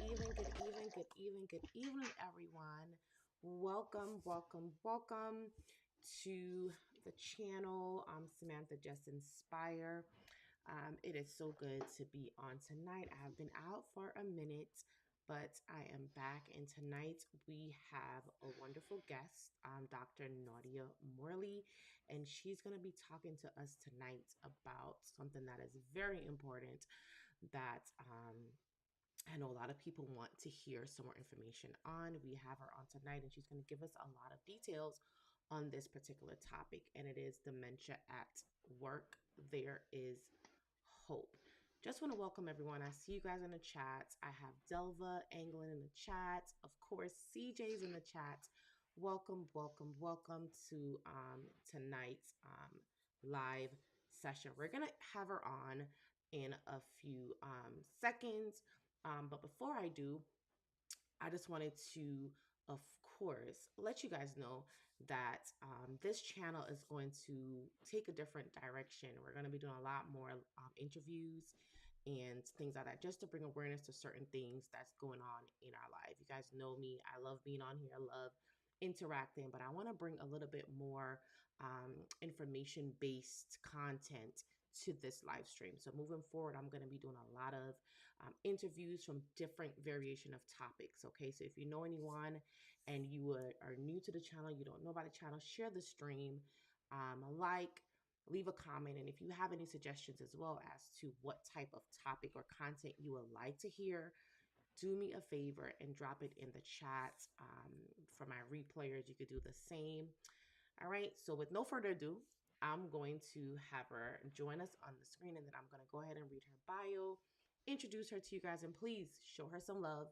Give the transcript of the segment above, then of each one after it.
good evening, everyone. Welcome to the channel. I'm Samantha Just Inspire. It is so good to be on tonight. I have been out for a minute, but I am back. And tonight we have a wonderful guest, Dr. Naudia Moorley, and she's going to be talking to us tonight about something that is very important that I know a lot of people want to hear some more information on. We have her on tonight, and she's going to give us a lot of details on this particular topic, and it is dementia at work. There is hope. Just want to welcome everyone. I see you guys in the chat. I have Delva Anglin in the chat. Of course, CJ's in the chat. Welcome to tonight's live session. We're going to have her on in a few seconds. But before I do, I just wanted to, of course, let you guys know that this channel is going to take a different direction. We're going to be doing a lot more interviews and things like that, just to bring awareness to certain things that's going on in our life. You guys know me. I love being on here. I love interacting, but I want to bring a little bit more information-based content to this live stream. So moving forward, I'm going to be doing a lot of interviews from different variation of topics. Okay, so if you know anyone and you are new to the channel, you don't know about the channel, share the stream, like, leave a comment, and if you have any suggestions as well as to what type of topic or content you would like to hear, do me a favor and drop it in the chat. For my replayers, you could do the same. All right, so with no further ado, I'm going to have her join us on the screen, and then I'm going to go ahead and read her bio, introduce her to you guys, and please show her some love.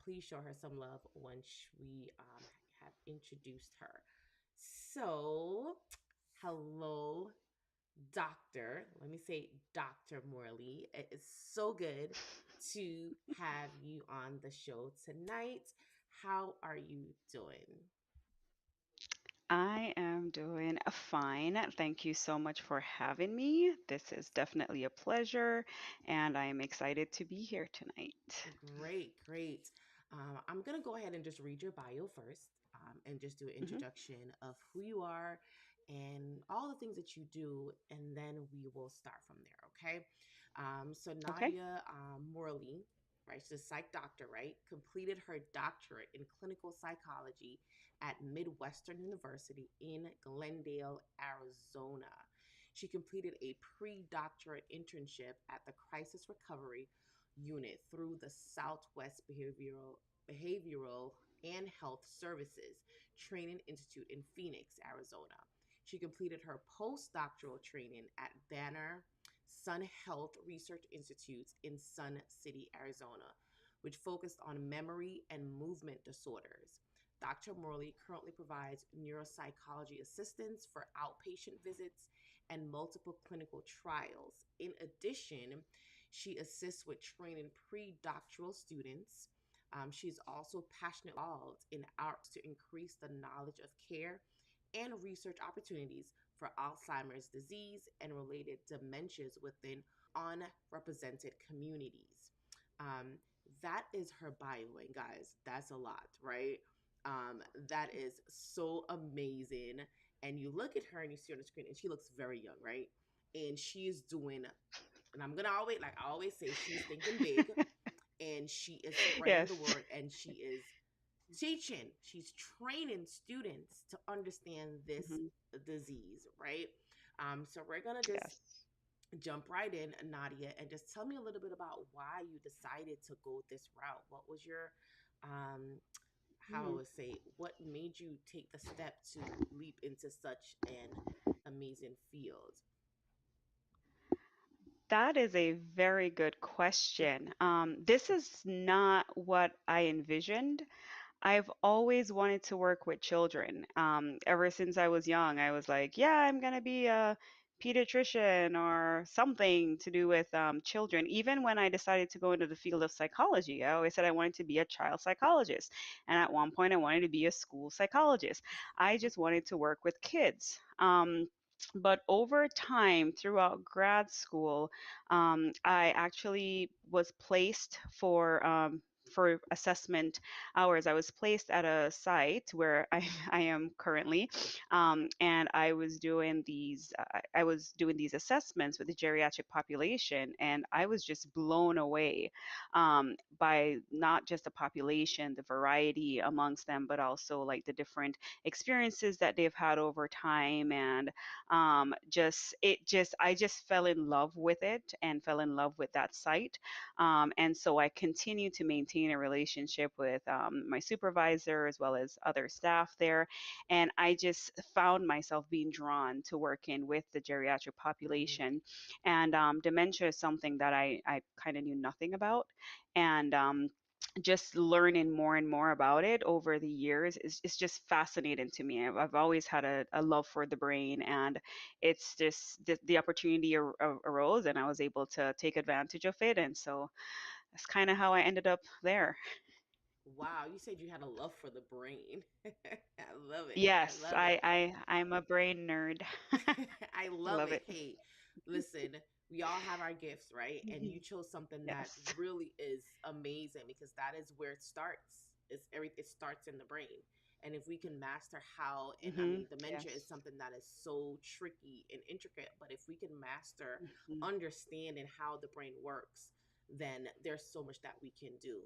Please show her some love once we have introduced her. So, hello, let me say Dr. Moorley. It is so good to have you on the show tonight. How are you doing? I am doing fine. Thank you so much for having me. This is definitely a pleasure, and I am excited to be here tonight. Great. I'm going to go ahead and just read your bio first, and just do an hmm introduction of who you are and all the things that you do, and then we will start from there, okay? So Okay. Naudia Moorley, right, she's a psych doctor, right? Completed her doctorate in clinical psychology at Midwestern University in Glendale, Arizona. She completed a pre-doctorate internship at the Crisis Recovery Unit through the Southwest Behavioral and Health Services Training Institute in Phoenix, Arizona. She completed her postdoctoral training at Banner Sun Health Research Institute in Sun City, Arizona, which focused on memory and movement disorders. Dr. Moorley currently provides neuropsychology assistance for outpatient visits and multiple clinical trials. In addition, she assists with training pre-doctoral students. She's also passionately involved in arts to increase the knowledge of care and research opportunities for Alzheimer's disease and related dementias within unrepresented communities. Um, that is her bio, and guys, that's a lot, right? That is so amazing. And you look at her and you see her on the screen, and she looks very young, right? And she is doing, and I'm gonna always, like I always say, she's thinking big, and she is spreading the Yes. word, and she is teaching, she's training students to understand this hmm disease, right? So we're gonna just Yes. jump right in, Nadia, and just tell me a little bit about why you decided to go this route. What was your um how I Mhm. would say, what made you take the step to leap into such an amazing field? That is a very good question. This is not what I envisioned. I've always wanted to work with children. Ever since I was young, I was like, yeah, I'm going to be a pediatrician or something to do with children. Even when I decided to go into the field of psychology, I always said I wanted to be a child psychologist. And at one point, I wanted to be a school psychologist. I just wanted to work with kids. But over time, throughout grad school, I actually was placed for for assessment hours, I was placed at a site where I am currently, and I was doing these assessments with the geriatric population, and I was just blown away by not just the population, the variety amongst them, but also like the different experiences that they've had over time, and I just fell in love with it and fell in love with that site. And so I continue to maintain a relationship with my supervisor as well as other staff there. And I just found myself being drawn to working with the geriatric Mm. population. And dementia is something that I kind of knew nothing about. And just learning more and more about it over the years is just fascinating to me. I've always had a love for the brain, and it's just the opportunity arose, and I was able to take advantage of it. And so that's kind of how I ended up there. Wow, you said you had a love for the brain. I love it. I Yes, love it. I'm a brain nerd. I I love love it. it. Hey, listen, we all have our gifts, right? And you Mhm. chose something that Yes. really is amazing because that is where it starts. It starts in the brain. And if we can master how, and I Hmm. mean, dementia is Yes. something that is so tricky and intricate, but if we can master Hmm. understanding how the brain works, then there's so much that we can do.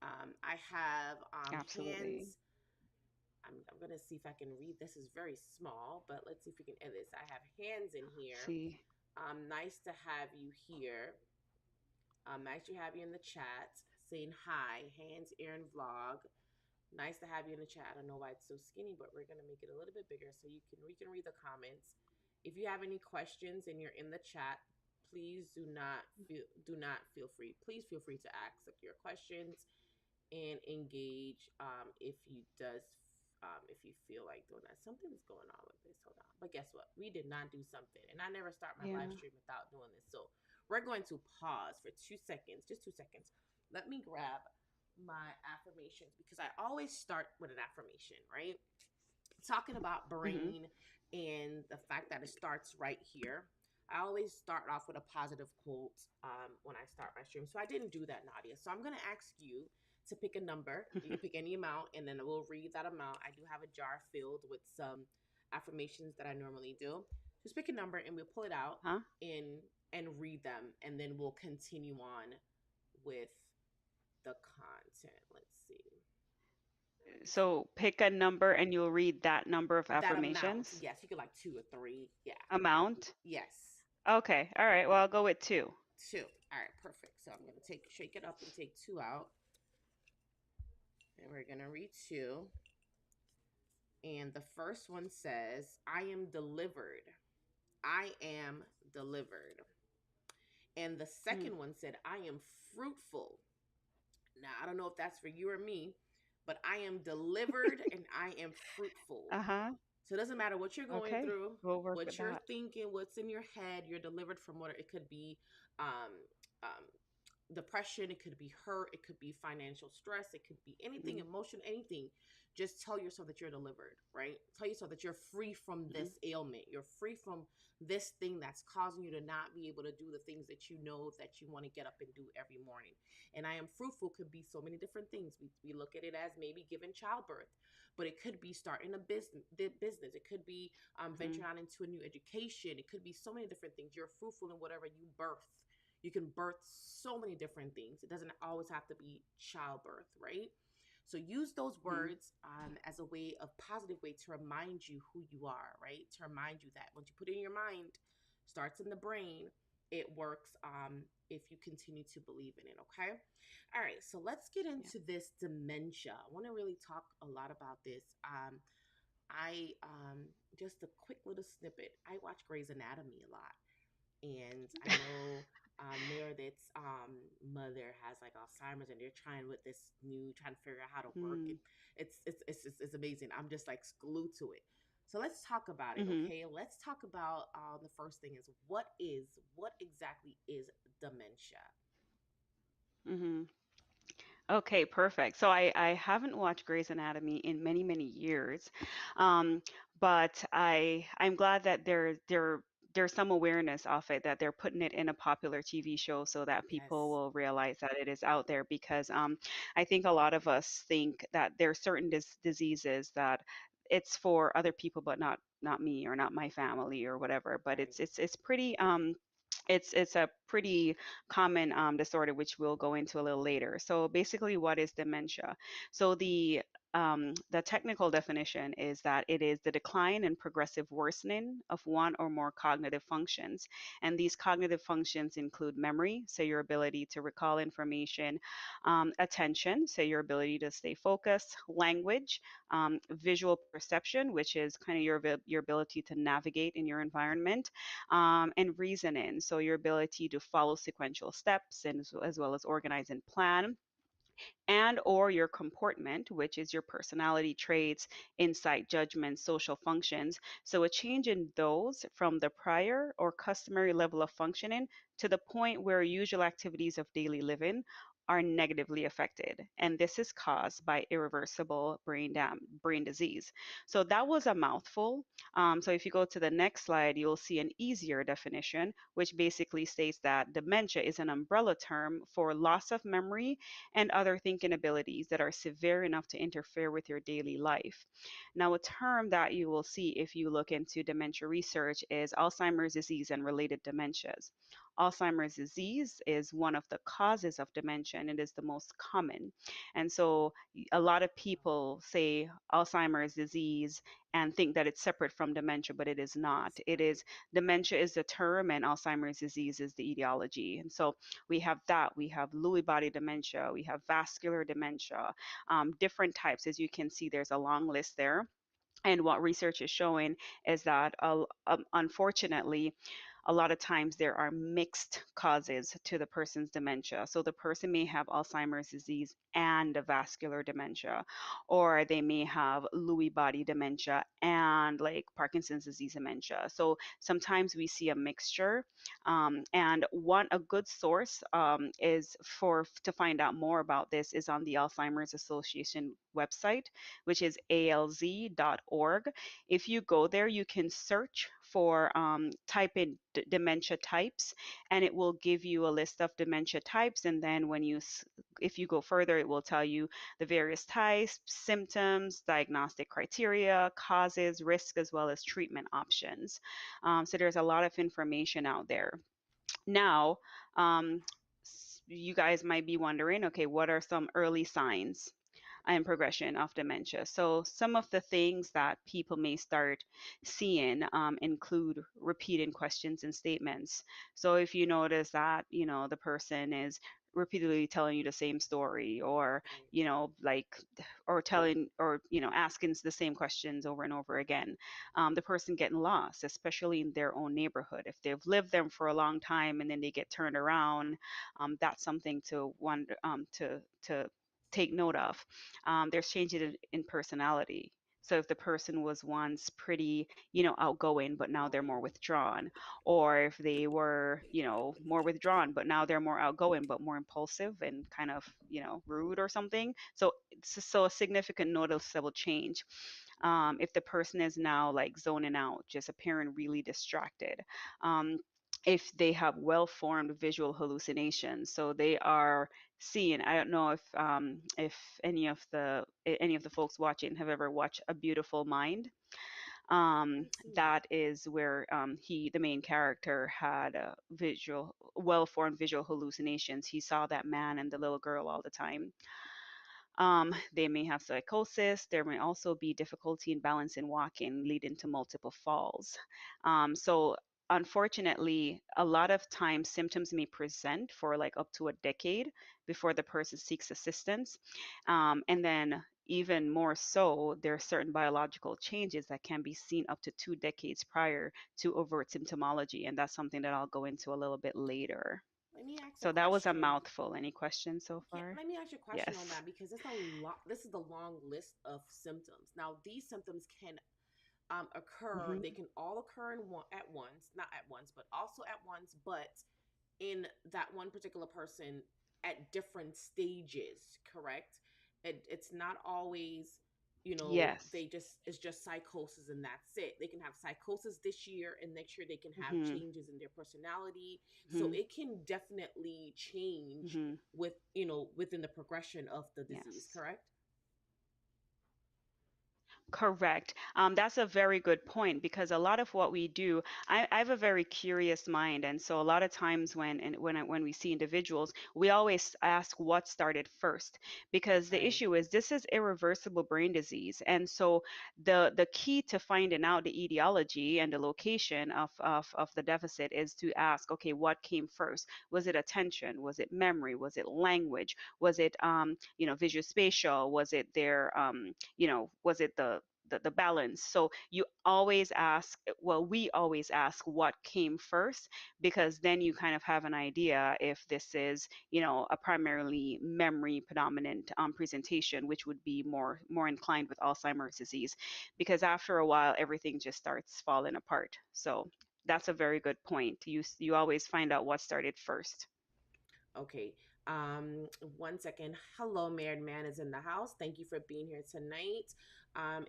I have Absolutely. hands. I'm gonna see if I can read. This is very small, but let's see if we can edit this. I have hands in here. See. Nice to have you here. Nice to have you in the chat. Saying hi. Hands Aaron vlog. Nice to have you in the chat. I don't know why it's so skinny, but we're gonna make it a little bit bigger so we can read the comments. If you have any questions and you're in the chat, please do not feel free. Please feel free to ask your questions and engage if you feel like doing that. Something's going on with this. Hold on. But guess what? We did not do something. And I never start my live Yeah. stream without doing this. So we're going to pause for 2 seconds, just 2 seconds. Let me grab my affirmations because I always start with an affirmation, right? Talking about Hmm. brain and the fact that it starts right here. I always start off with a positive quote when I start my stream. So I didn't do that, Nadia. So I'm going to ask you to pick a number. You can pick any amount, and then we'll read that amount. I do have a jar filled with some affirmations that I normally do. Just pick a number, and we'll pull it out Huh? and read them, and then we'll continue on with the content. Let's see. So pick a number and you'll read that number of That amount. affirmations. Yes, you could like two or three. Yeah. Amount. Yes. Okay. All right. Well, I'll go with two. Two. All right, perfect. So I'm gonna shake it up and take two out, and we're gonna read two. And the first one says, "I am delivered. I am delivered." And the Mm. second one said, "I am fruitful." Now I don't know if that's for you or me, but I am delivered and I am fruitful. Uh-huh. So it doesn't matter what you're going Okay. through, We'll work with what you're that. thinking, what's in your head, you're delivered from what it could be um, um, depression, it could be hurt, it could be financial stress, it could be anything, Mm-hmm. emotion, anything. Just tell yourself that you're delivered, right? Tell yourself that you're free from Mm-hmm. this ailment. You're free from this thing that's causing you to not be able to do the things that you know that you want to get up and do every morning. And I am fruitful could be so many different things. We look at it as maybe giving childbirth, but it could be starting a business. It could be Mm-hmm. venturing out into a new education. It could be so many different things. You're fruitful in whatever you birth. You can birth so many different things. It doesn't always have to be childbirth, right? So use those Mm-hmm. words as a way of positive way to remind you who you are, right? To remind you that once you put it in your mind, starts in the brain, it works if you continue to believe in it, okay? All right, so let's get Yeah. into this dementia. I want to really talk a lot about this. I just a quick little snippet. I watch Grey's Anatomy a lot, and I know Meredith's mother has like Alzheimer's, and they're trying with this new, trying to figure out how to work it. Mm-hmm. It's amazing. I'm just like glued to it. So let's talk about it, Mm-hmm. okay? Let's talk about the first thing is what exactly is dementia? Mm-hmm. Okay, perfect. So I haven't watched Grey's Anatomy in many years, um, but I'm glad that they're there's some awareness of it, that they're putting it in a popular TV show so that people Yes. will realize that it is out there. Because I think a lot of us think that there are certain diseases that it's for other people, but not me or not my family or whatever. But Right. it's pretty it's a pretty common disorder, which we'll go into a little later. So basically, what is dementia? So the technical definition is that it is the decline and progressive worsening of one or more cognitive functions. And these cognitive functions include memory, so your ability to recall information, attention, so your ability to stay focused, language, visual perception, which is kind of your ability to navigate in your environment, and reasoning, so your ability to follow sequential steps and as well as organize and plan, and or your comportment, which is your personality traits, insight, judgment, social functions. So a change in those from the prior or customary level of functioning to the point where usual activities of daily living are negatively affected. And this is caused by irreversible brain disease. So that was a mouthful. So if you go to the next slide, you'll see an easier definition, which basically states that dementia is an umbrella term for loss of memory and other thinking abilities that are severe enough to interfere with your daily life. Now, a term that you will see if you look into dementia research is Alzheimer's disease and related dementias. Alzheimer's disease is one of the causes of dementia, and it is the most common. And so a lot of people say Alzheimer's disease and think that it's separate from dementia, but it is not. It Right. is, dementia is the term and Alzheimer's disease is the etiology. And so we have that. We have Lewy body dementia. We have vascular dementia, different types. As you can see, there's a long list there. And what research is showing is that, unfortunately, a lot of times there are mixed causes to the person's dementia. So the person may have Alzheimer's disease and a vascular dementia, or they may have Lewy body dementia and like Parkinson's disease dementia. So sometimes we see a mixture. And a good source is for to find out more about this is on the Alzheimer's Association website, which is alz.org. If you go there, you can search for type in dementia types, and it will give you a list of dementia types. And then if you go further, it will tell you the various types, symptoms, diagnostic criteria, causes, risk, as well as treatment options. So there's a lot of information out there. Now, um, you guys might be wondering, okay, what are some early signs and progression of dementia? So some of the things that people may start seeing include repeating questions and statements. So if you notice that, the person is repeatedly telling you the same story, or, Right. like, or telling, or, asking the same questions over and over again, the person getting lost, especially in their own neighborhood. If they've lived there for a long time and then they get turned around, that's something to wonder, to take note of. There's changes in personality. So if the person was once pretty, outgoing, but now they're more withdrawn, or if they were, more withdrawn, but now they're more outgoing, but more impulsive and kind of, rude or something. So a significant noticeable change. If the person is now like zoning out, just appearing really distracted. If they have well-formed visual hallucinations, so they are seeing. I don't know if any of the folks watching have ever watched A Beautiful Mind. I've seen that. That is where the main character, had well-formed visual hallucinations. He saw that man and the little girl all the time. They may have psychosis. There may also be difficulty in balancing walking, leading to multiple falls. So, unfortunately, a lot of times symptoms may present for like up to a decade before the person seeks assistance. And then, even more so, there are certain biological changes that can be seen up to 2 decades prior to overt symptomology. And that's something that I'll go into a little bit later. Let me ask a So, that was a question. mouthful. Any questions so Yeah, far? let me ask you a question on Yes. that because it's a lot. This is the long list of symptoms. Now, these symptoms can occur. Mhm. They can all occur at once, not at once, but also at once. But in that one particular person at different stages. Correct. It's not always. Yes. they just it's just psychosis and that's it. They can have psychosis this year and next year they can have Mhm. changes in their personality. So Mhm. it can definitely change Mhm. within the progression of the disease, Yes. correct? Correct. That's a very good point because a lot of what we do, I have a very curious mind, and so a lot of times when we see individuals, we always ask what started first, because the Right. issue is this is irreversible brain disease, and so the key to finding out the etiology and the location of the deficit is to ask, okay, what came first? Was it attention? Was it memory? Was it language? Was it visuospatial? Was it their was it the balance? So you always ask, well, we always ask what came first, because then you kind of have an idea if this is, a primarily memory predominant presentation, which would be more inclined with Alzheimer's disease, because after a while everything just starts falling apart. So that's a very good point. You always find out what started first. Okay. Um, 1 second. Hello, Married Man is in the house. Thank you for being here tonight.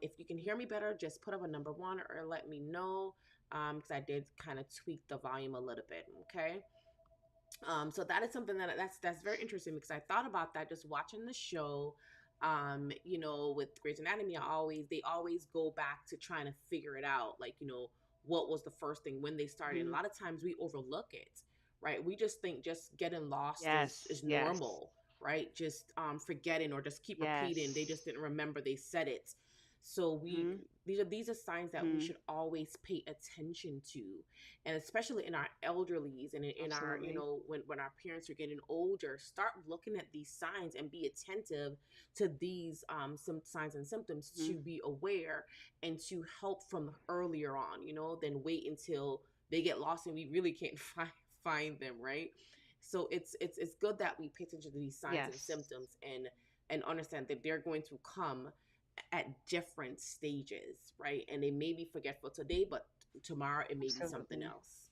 If you can hear me better, just put up a number one or let me know. Because I did kind of tweak the volume a little bit. Okay. So that is something that's very interesting because I thought about that just watching the show. With Grey's Anatomy, they always go back to trying to figure it out, like, what was the first thing when they started. And a Hmm. lot of times we overlook it, right? We just think just getting lost is Yes, yes, normal, right? Just forgetting or just keep repeating. They just yes. didn't remember they said it. So we Hmm. these are signs that we Hmm. should always pay attention to, and especially in our elderlies and in our, Absolutely. when our parents are getting older, start looking at these signs and be attentive to these some signs and symptoms Hmm. to be aware and to help from earlier on, than wait until they get lost and we really can't find them, right? So it's good that we pay attention to these signs and Yes, symptoms and understand that they're going to come at different stages, right? And they may be forgetful today, but tomorrow it may be something absolutely. else.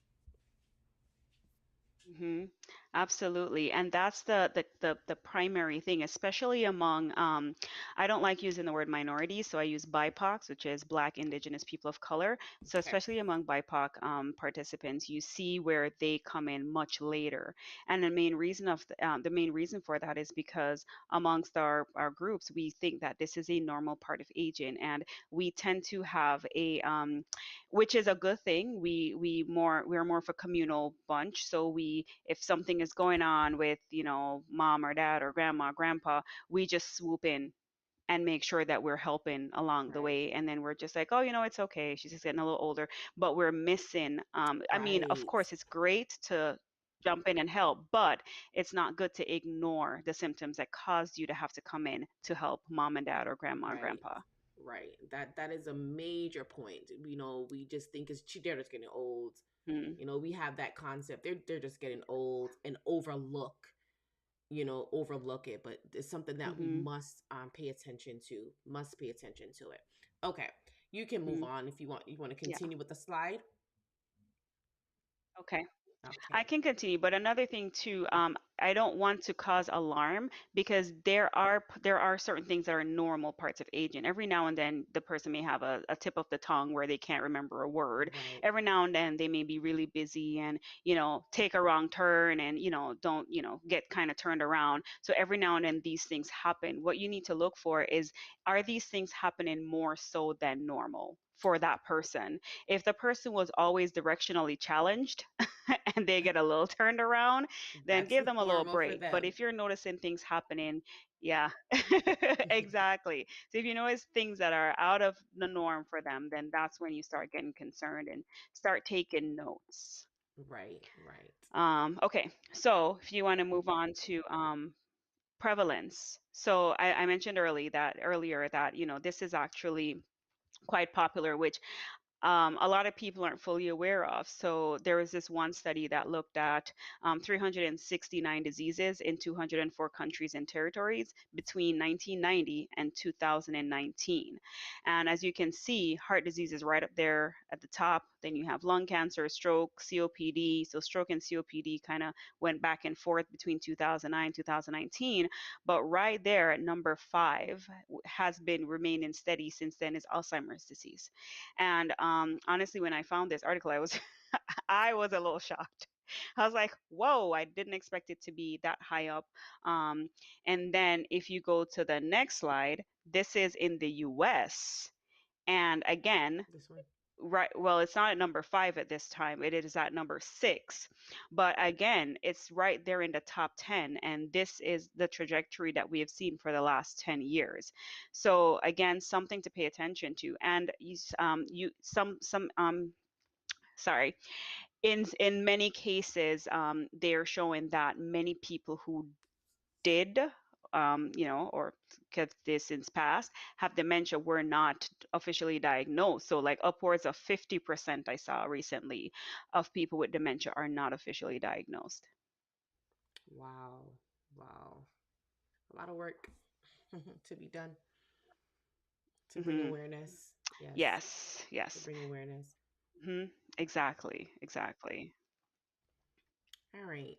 Hmm. Absolutely. And that's the primary thing, especially among, I don't like using the word minorities, so I use BIPOCs, which is Black, Indigenous People of Color. So Okay. especially among BIPOC participants, you see where they come in much later. And the main reason for that is because amongst our groups, we think that this is a normal part of aging, and we tend to have which is a good thing. We're more of a communal bunch. So if something is going on with, mom or dad or grandma, grandpa, we just swoop in and make sure that we're helping along the Right. way. And then we're just like, oh, it's okay. She's just getting a little older, but we're missing. I mean, of Right. course, it's great to jump in and help, but it's not good to ignore the symptoms that caused you to have to come in to help mom and dad or grandma and Right. grandpa. Right. That is a major point. We just think they're just getting old. Mm-hmm. We have that concept. They're just getting old and overlook it, but it's something that we Mm-hmm. must pay attention to. Must pay attention to it. Okay. You can move Mm-hmm. on if you want. You want to Yeah. continue with the slide? Okay. I Okay. can continue, but another thing too, I don't want to cause alarm, because there are certain things that are normal parts of aging. Every now and then, the person may have a tip of the tongue where they can't remember a word. Right. Every now and then, they may be really busy and take a wrong turn and don't get kind of turned around. So every now and then, these things happen. What you need to look for is, are these things happening more so than normal for that person? If the person was always directionally challenged and they get a little turned around, then That's give them a little normal for break. But them. if you're noticing things happening, yeah, exactly. So if you notice things that are out of the norm for them, then that's when you start getting concerned and start taking notes. Right. Right. Okay, so if you want to move on to prevalence. So I mentioned earlier that this is actually quite popular, which a lot of people aren't fully aware of. So there was this one study that looked at 369 diseases in 204 countries and territories between 1990 and 2019. And as you can see, heart disease is right up there at the top. Then you have lung cancer, stroke, COPD. So stroke and COPD kind of went back and forth between 2009 and 2019. But right there at number 5 has been remaining steady since then is Alzheimer's disease. And honestly, when I found this article, I was I was a little shocked. I was like, whoa, I didn't expect it to be that high up. Um, and then if you go to the next slide, this is in the US. And again, This one. right, well, it's not at number 5 at this time. It is at number 6. But again, it's right there in the top 10. And this is the trajectory that we have seen for the last 10 years. So again, something to pay attention to. And sorry, in many cases, they're showing that many people who did, or because this since past, have dementia were not officially diagnosed. So like upwards of 50% I saw recently of people with dementia are not officially diagnosed. Wow. Wow. A lot of work to be done to bring Hmm. awareness. Yes, Yes, to yes. bring awareness. Hmm. Exactly, exactly. All right.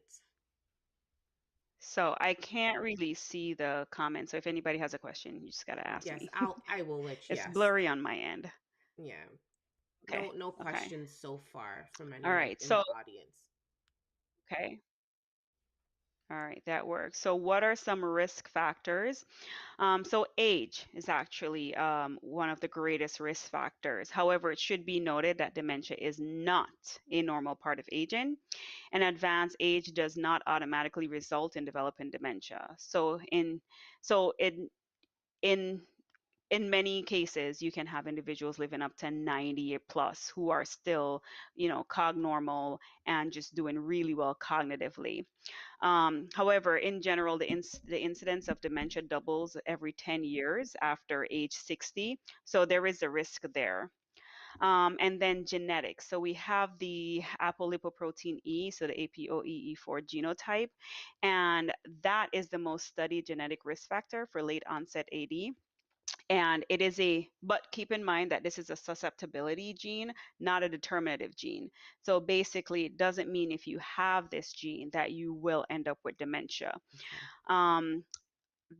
So I can't really see the comments. So if anybody has a question, you just gotta ask Yes, me. I will let you. It's Yes. blurry on my end. Yeah. Okay, No okay. questions so far from All anyone right. in So, the audience. okay. All right, that works. So, what are some risk factors? So, age is actually one of the greatest risk factors. However, it should be noted that dementia is not a normal part of aging, and advanced age does not automatically result in developing dementia. In in many cases, you can have individuals living up to 90 plus who are still, cognormal and just doing really well cognitively. However, in general, the incidence of dementia doubles every 10 years after age 60. So there is a risk there. And then genetics. So we have the apolipoprotein E, so the APOE4 genotype, and that is the most studied genetic risk factor for late onset AD. And it is but keep in mind that this is a susceptibility gene, not a determinative gene. So basically, it doesn't mean if you have this gene that you will end up with dementia. Okay. Um,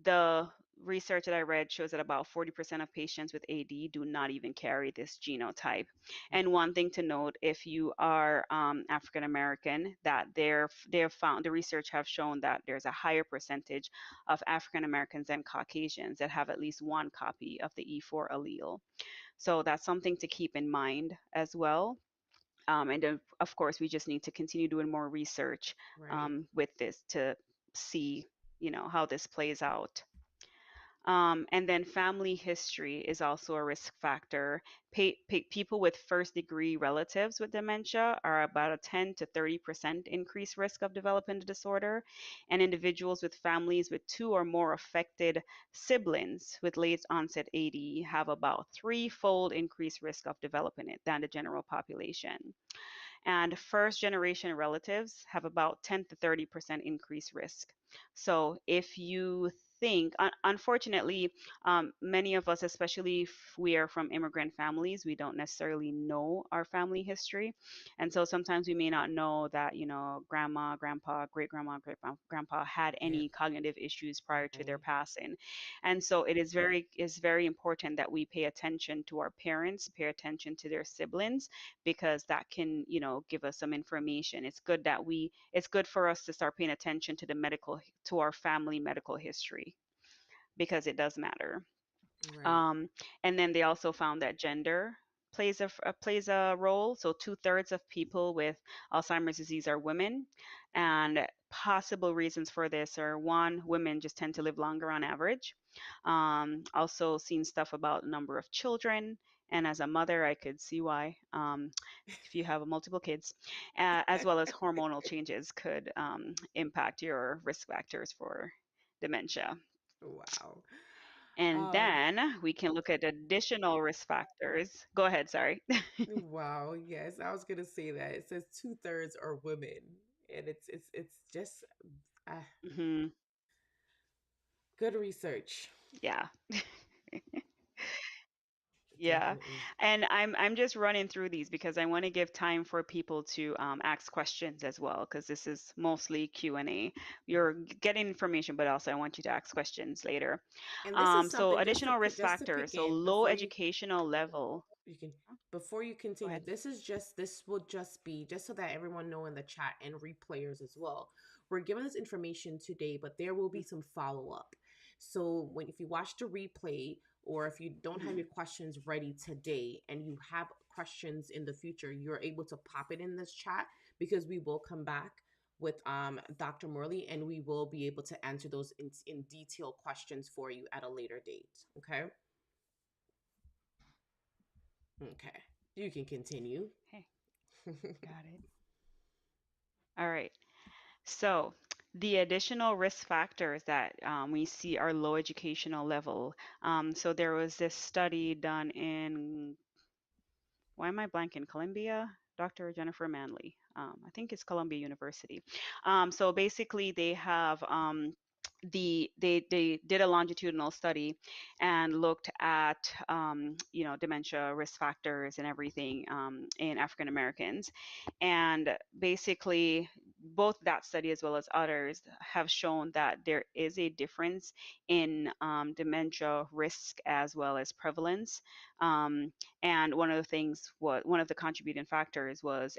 the research that I read shows that about 40% of patients with AD do not even carry this genotype. And one thing to note, if you are African American, that they've found the research have shown that there's a higher percentage of African Americans and Caucasians that have at least one copy of the E4 allele. So that's something to keep in mind as well. And then, of course, we just need to continue doing more research Right. with this to see, how this plays out. And then family history is also a risk factor. People with first degree relatives with dementia are about a 10 to 30% increased risk of developing the disorder. And individuals with families with 2 or more affected siblings with late onset AD have about threefold increased risk of developing it than the general population. And first generation relatives have about 10 to 30% increased risk. So if you think, unfortunately, many of us, especially if we are from immigrant families, we don't necessarily know our family history. And so sometimes we may not know that, grandma, grandpa, great grandma, great grandpa had Yep. any cognitive issues prior to their Right. passing. And so it is very important that we pay attention to our parents, pay attention to their siblings, because that can, give us some information. It's good for us to start paying attention to our family medical history because it does matter. Right. Um, and then they also found that gender plays a role. So 2/3 of people with Alzheimer's disease are women, and possible reasons for this are: one, women just tend to live longer on average. Also, seen stuff about number of children, and as a mother, I could see why. If you have multiple kids, as well as hormonal changes could impact your risk factors for dementia. Wow. And Um, then we can look at additional risk factors. Go ahead, sorry. wow, yes, I was gonna say that. It says 2/3 are women, and it's just uh, Hmm. good research, Yeah. Yeah. definitely. And I'm just running through these because I want to give time for people to ask questions as well, because this is mostly Q&A. You're getting information, but also I want you to ask questions later. And this is So something additional risk just to factors. kick So in low before you educational level. you can before you Go continue. ahead. This will just be just so that everyone know in the chat and replayers as well. We're giving this information today, but there will be some follow up. So when if you watch the replay or if you don't have Mm-hmm. your questions ready today and you have questions in the future, you're able to pop it in this chat because we will come back with Dr. Moorley and we will be able to answer those in detail questions for you at a later date. Okay. Okay. You can continue. Okay, got it. All right. So the additional risk factors that we see are low educational level. So there was this study done in, why am I blanking? Columbia? Dr. Jennifer Manley. I think it's Columbia University. So basically, they have they did a longitudinal study and looked at dementia risk factors and everything in African Americans, and basically both that study as well as others have shown that there is a difference in dementia risk as well as prevalence. Um, and one of the contributing factors was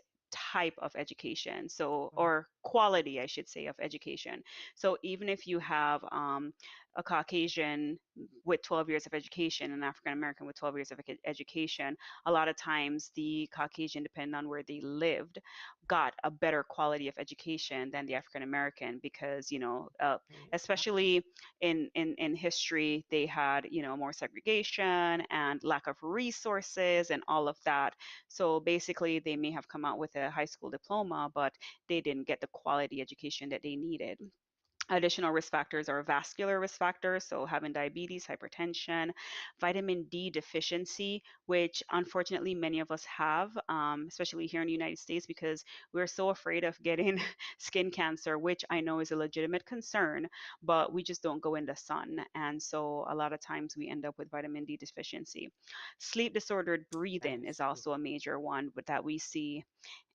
type of education, so, Wow. or quality, I should say, of education. So even if you have a Caucasian with 12 years of education, an African American with 12 years of education, a lot of times the Caucasian, depending on where they lived, got a better quality of education than the African American, because Right. especially in history, they had more segregation and lack of resources and all of that. So basically, they may have come out with a high school diploma, but they didn't get the quality education that they needed. Additional risk factors are vascular risk factors, so having diabetes, hypertension, vitamin D deficiency, which unfortunately many of us have, especially here in the United States, because we're so afraid of getting skin cancer, which I know is a legitimate concern, but we just don't go in the sun. And so a lot of times we end up with vitamin D deficiency. Sleep disordered breathing is also a Absolutely. major one that we see,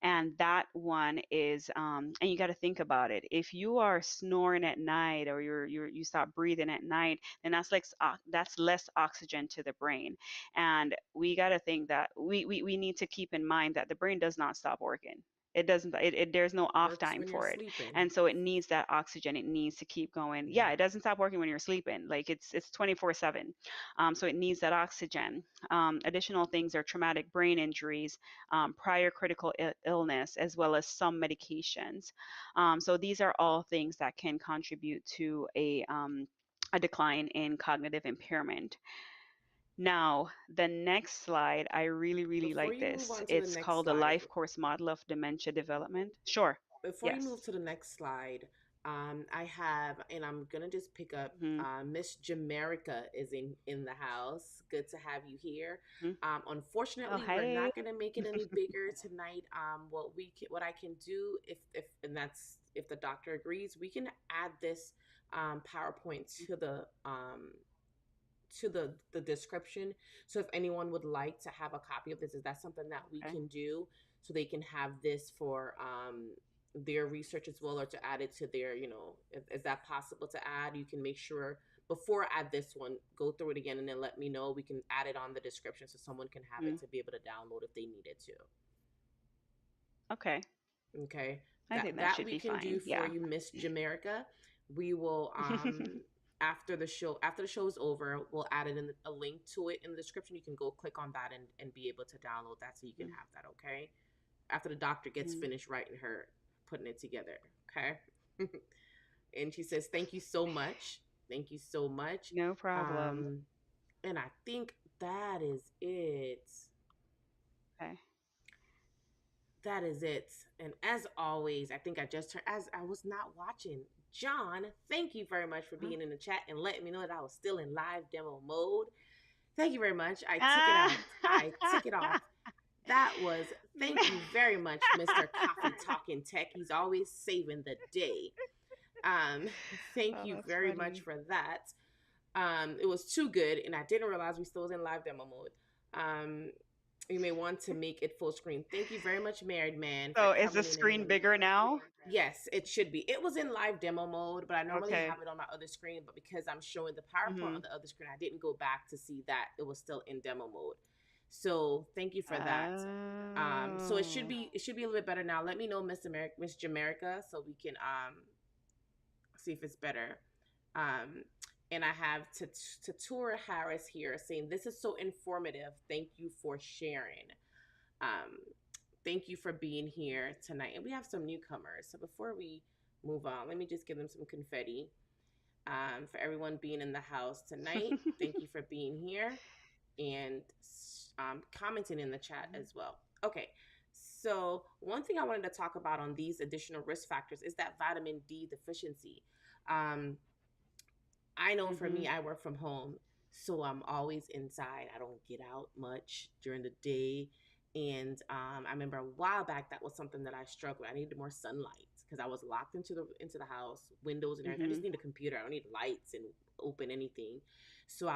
and that one is and you got to think about it. If you are snoring at night, or you stop breathing at night, then that's less oxygen to the brain. And we got to think that we need to keep in mind that the brain does not stop working. It doesn't, there's no off Works time when you're for it. sleeping. And so it needs that oxygen, it needs to keep going. Yeah. Yeah, it doesn't stop working when you're sleeping, like it's 24/7. So it needs that oxygen. Additional things are traumatic brain injuries, prior critical illness, as well as some medications. So these are all things that can contribute to a decline in cognitive impairment. Now, the next slide, I really, really Before like you move this. on to the It's next called the slide, Life Course Model of Dementia Development. Sure. before you move Yes. to the next slide, I have, and I'm gonna just pick up. Hmm. Miss Jamerica is in the house. Good to have you here. Hmm. Oh, Unfortunately, we're hey. not gonna make it any bigger tonight. What I can do, if and that's if the doctor agrees, we can add this PowerPoint to the description. So if anyone would like to have a copy of this, is that something that we Okay. can do so they can have this for their research as well, or to add it to their, is that possible to add? You can make sure before I add this one, go through it again and then let me know. We can add it on the description so someone can have Mm. it to be able to download if they needed to. Okay. Okay, I think that that should we be can do fine. for Yeah. you, Miss Jamerica. We will after the show is over, we'll add it in a link to it in the description. You can go click on that and be able to download that so you can have that. Okay, after the doctor gets Mm. finished writing her putting it together. Okay, and she says thank you so much, thank you so much. No problem. Um, and I think that is it. Okay. That is it. And as always, I think I just turned as I was not watching. John, thank you very much for Huh? being in the chat and letting me know that I was still in live demo mode. Thank you very much. I took it Ah. out. I took it off. That was, thank you very much, Mr. Coffee Talking Tech. He's always saving the day. Um, thank Oh, you that's very much funny. for that. It was too good, and I didn't realize we still was in live demo mode. Um, you may want to make it full screen. Thank you very much, Married Man, for So is the coming in and screen really. bigger now? Yes, it should be. It was in live demo mode, but I normally Okay. have it on my other screen. But because I'm showing the PowerPoint Mm-hmm. on the other screen, I didn't go back to see that it was still in demo mode. So thank you for that. So Oh. it should be a little bit better now. Let me know, Miss Jamaica, so we can see if it's better. Um, and I have Tatura Harris here saying, "This is so informative. Thank you for sharing. Um, thank you for being here tonight." And we have some newcomers. So before we move on, let me just give them some confetti for everyone being in the house tonight. Thank you for being here and commenting in the chat as well. Okay. So, one thing I wanted to talk about on these additional risk factors is that vitamin D deficiency. Um, I know for Mm-hmm. me, I work from home, so I'm always inside. I don't get out much during the day. And I remember a while back that was something that I struggled with. I needed more sunlight because I was locked into the house, windows and everything. I just Mm-hmm. need a computer. I don't need lights and open anything. So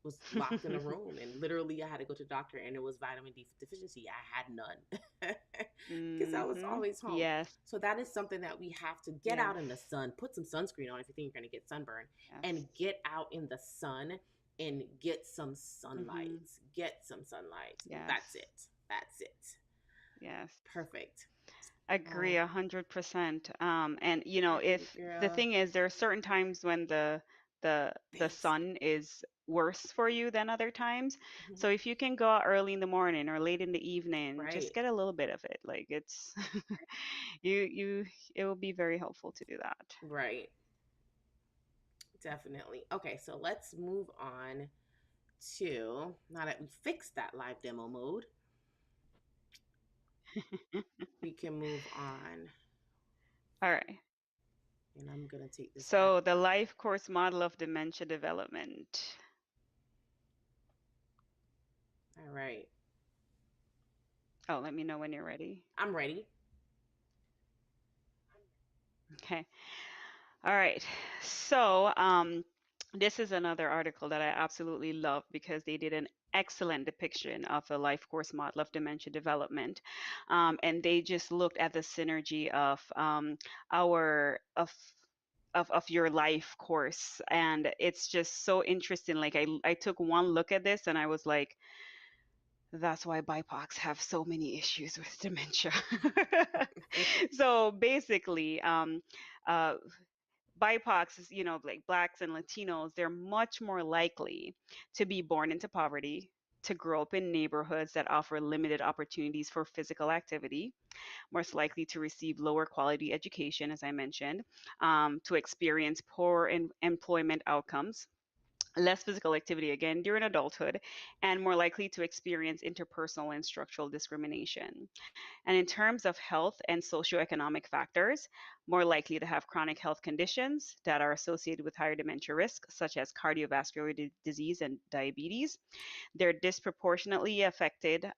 was locked in a room, and literally I had to go to the doctor, and it was vitamin D deficiency. I had none because I was Mm-hmm. always home. Yes. So that is something that we have to get Yes. out in the sun, put some sunscreen on if you think you're going to get sunburn, Yes. and get out in the sun and get some sunlight. Mm-hmm. Get some sunlight. Yes. That's it. That's it. Yes. Perfect. Agree Oh, 100%. And all if right, the girl. thing is, there are certain times when the Thanks. sun is worse for you than other times. Mhm. So if you can go out early in the morning or late in the evening, just Right. get a little bit of it. Like it's you it will be very helpful to do that. Right. Definitely. Okay, so let's move on to now that we fixed that live demo mode, we can move on. All right. And I'm gonna take this back So the up. life course model of dementia development. All right. Oh, let me know when you're ready. I'm ready. Okay. All right. So, this is another article that I absolutely love because they did an excellent depiction of the life course model of dementia development. And they just looked at the synergy of our of your life course. And it's just so interesting. Like I took one look at this and I was like, that's why BIPOCs have so many issues with dementia. So basically, uh, BIPOCs, like blacks and Latinos, they're much more likely to be born into poverty, to grow up in neighborhoods that offer limited opportunities for physical activity, most likely to receive lower quality education, as I mentioned, to experience poor employment outcomes, less physical activity again during adulthood, and more likely to experience interpersonal and structural discrimination. And in terms of health and socioeconomic factors, more likely to have chronic health conditions that are associated with higher dementia risk, such as cardiovascular disease and diabetes. They're disproportionately affected,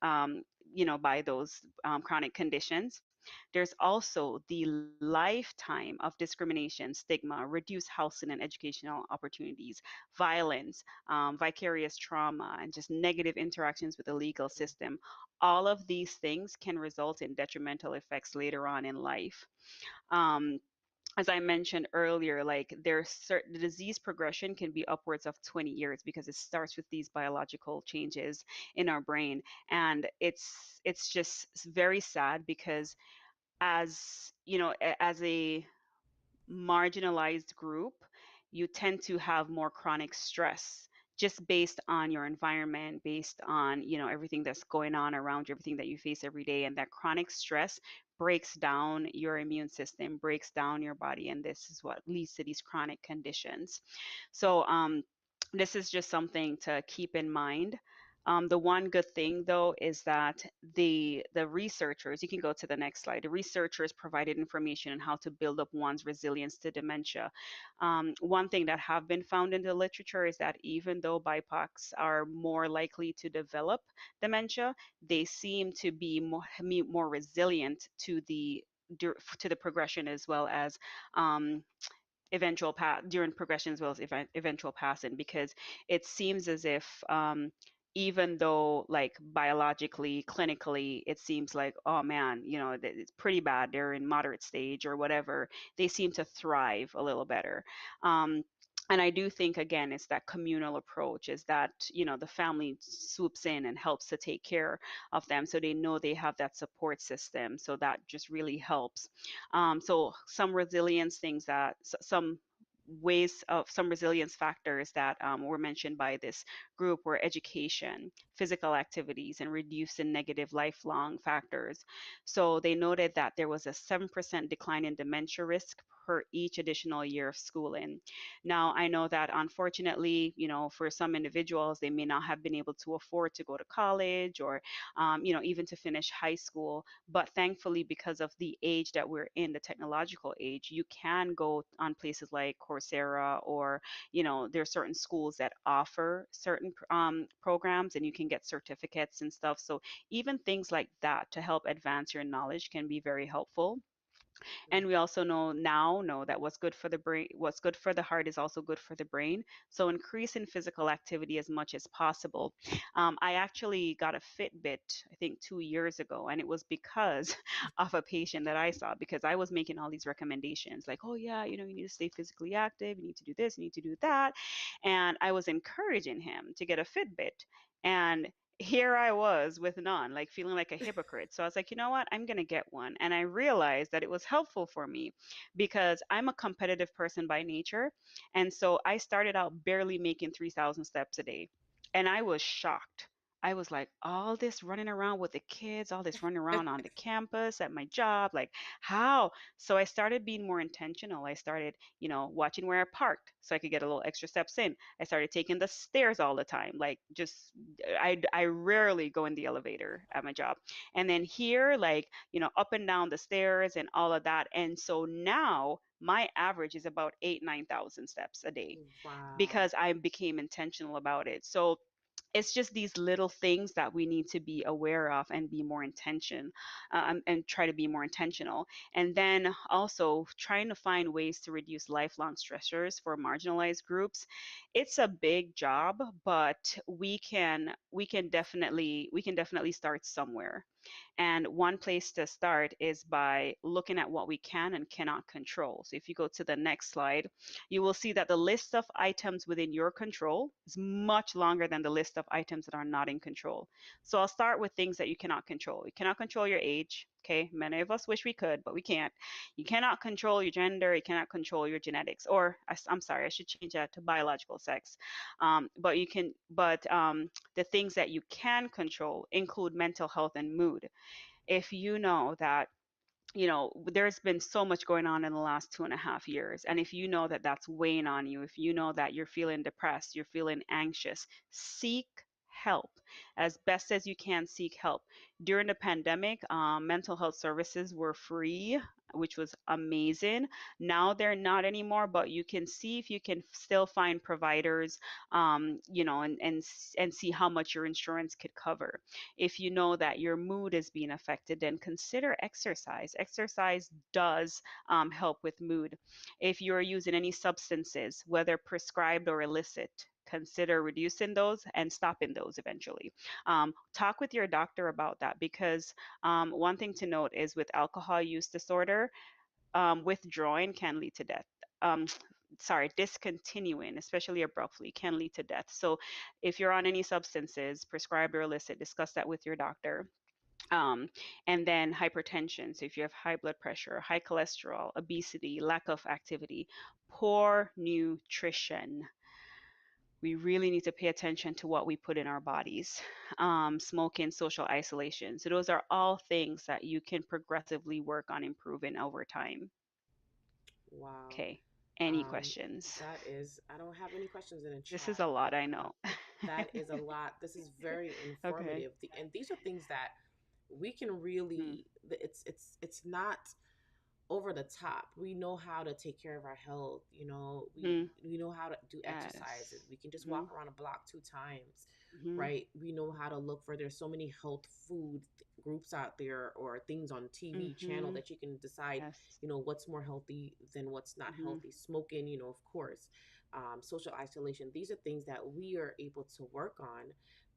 by those chronic conditions. There's also the lifetime of discrimination, stigma, reduced housing and educational opportunities, violence, vicarious trauma, and just negative interactions with the legal system. All of these things can result in detrimental effects later on in life. Um, as I mentioned earlier, like there's certain the disease progression can be upwards of 20 years because it starts with these biological changes in our brain, and it's just very sad because as as a marginalized group, you tend to have more chronic stress just based on your environment, based on, everything that's going on around you, everything that you face every day. And that chronic stress breaks down your immune system, breaks down your body. And this is what leads to these chronic conditions. So, this is just something to keep in mind. The one good thing, though, is that the researchers, you can go to the next slide, the researchers provided information on how to build up one's resilience to dementia. One thing that have been found in the literature is that even though BIPOCs are more likely to develop dementia, they seem to be more resilient to the progression as well as um, eventual pass during progression as well as eventual passing, because it seems as if even though like biologically clinically it seems like, oh man, it's pretty bad, they're in moderate stage or whatever, they seem to thrive a little better. And I do think, again, it's that communal approach, is that the family swoops in and helps to take care of them, so they know they have that support system, so that just really helps. So some resilience things that some ways of some resilience factors that were mentioned by this group were education, physical activities, and reducing negative lifelong factors. So they noted that there was a 7% decline in dementia risk per each additional year of schooling. Now, I know that unfortunately, for some individuals, they may not have been able to afford to go to college or, even to finish high school. But thankfully, because of the age that we're in, the technological age, you can go on places like Coursera, or, there are certain schools that offer certain programs, and you can get certificates and stuff. So even things like that to help advance your knowledge can be very helpful. And we also know that what's good for the brain, what's good for the heart is also good for the brain. So increase in physical activity as much as possible. I actually got a Fitbit, I think 2 years ago, and it was because of a patient that I saw, because I was making all these recommendations like, oh yeah, you need to stay physically active, you need to do this, you need to do that. And I was encouraging him to get a Fitbit. And here I was with none, like feeling like a hypocrite. So I was like, you know what? I'm going to get one. And I realized that it was helpful for me because I'm a competitive person by nature. And so I started out barely making 3,000 steps a day. And I was shocked. I was like, all this running around with the kids, all this running around on the campus at my job, like how? So I started being more intentional. I started, watching where I parked so I could get a little extra steps in. I started taking the stairs all the time, like just I rarely go in the elevator at my job. And then here, like, up and down the stairs and all of that. And so now my average is about 9,000 steps a day Wow. because I became intentional about it. So it's just these little things that we need to be aware of and be more and try to be more intentional. And then also trying to find ways to reduce lifelong stressors for marginalized groups. It's a big job, but we can definitely start somewhere. And one place to start is by looking at what we can and cannot control. So if you go to the next slide, you will see that the list of items within your control is much longer than the list of items that are not in control. So I'll start with things that you cannot control. You cannot control your age. Okay, many of us wish we could, but we can't. You cannot control your gender. You cannot control your genetics, or I'm sorry, I should change that to biological sex. But you can, but the things that you can control include mental health and mood. If you know that there's been so much going on in the last 2.5 years. And if you know that that's weighing on you, if you know that you're feeling depressed, you're feeling anxious, seek help as best as you can. Seek help. During the pandemic, mental health services were free, which was amazing. Now they're not anymore, but you can see if you can still find providers, and see how much your insurance could cover. If you know that your mood is being affected, then consider exercise. Exercise does help with mood. If you're using any substances, whether prescribed or illicit, consider reducing those and stopping those eventually. Talk with your doctor about that, because one thing to note is with alcohol use disorder, withdrawing can lead to death. Um, sorry, discontinuing, especially abruptly, can lead to death. So if you're on any substances, prescribed or illicit, discuss that with your doctor. Um, and then hypertension. So if you have high blood pressure, high cholesterol, obesity, lack of activity, poor nutrition. We really need to pay attention to what we put in our bodies. Smoking, social isolation. So those are all things that you can progressively work on improving over time. Wow. Okay. Any Um, questions? that is, I don't have any questions in the This is chat. a lot, I know. That is a lot. This is very Okay. informative. And these are things that we can Mm. really, it's not over the top. We know how to take care of our health. Mm. We know how to do exercises. Yes. We can just walk Mm-hmm. around a block 2 times, Mm-hmm. right? We know how to look for. There's so many health food groups out there or things on TV channel Mm-hmm. that you can decide, Yes. what's more healthy than what's not Mm-hmm. healthy. Smoking, of course, social isolation. These are things that we are able to work on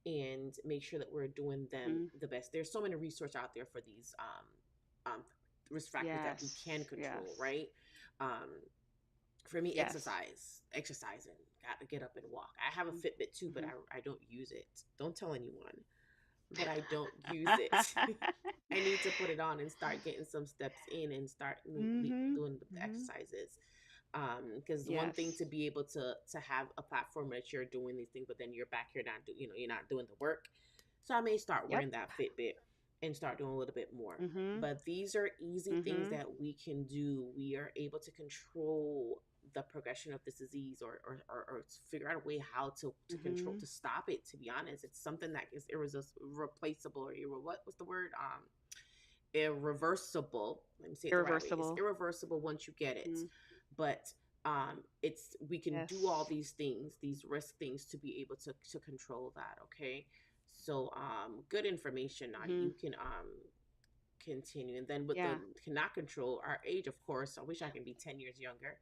and make sure that we're doing them Mm-hmm. the best. There's so many research out there for these risk factors that we can Yes. control, Yes. right? Um, for me, Yes. exercising, got to get up and walk. I have a Fitbit too, but Mm-hmm. I don't use it. Don't tell anyone, but I don't use it. I need to put it on and start getting some steps in and start Mm-hmm. doing the Mm-hmm. exercises. Because one thing Yes. to be able to have a platform that you're doing these things, but then you're back here not you're not doing the work. So I may start Yep. wearing that Fitbit and start doing a little bit more. Mm-hmm. But these are easy things Mm-hmm. that we can do. We are able to control the progression of this disease, or figure out a way how to control, Mm-hmm. to stop it. To be honest, it's something that is irreplaceable, or what was the word, irreversible. Let me say it the right way. It's Irreversible. irreversible once you get it, Mm. but it's we can do all Yes. these things, these risk things, to be able to control that. Okay, so good information, Naughty. Mm-hmm. You can continue, and then with the Yeah. cannot control our age. Of course, I wish I can be 10 years younger,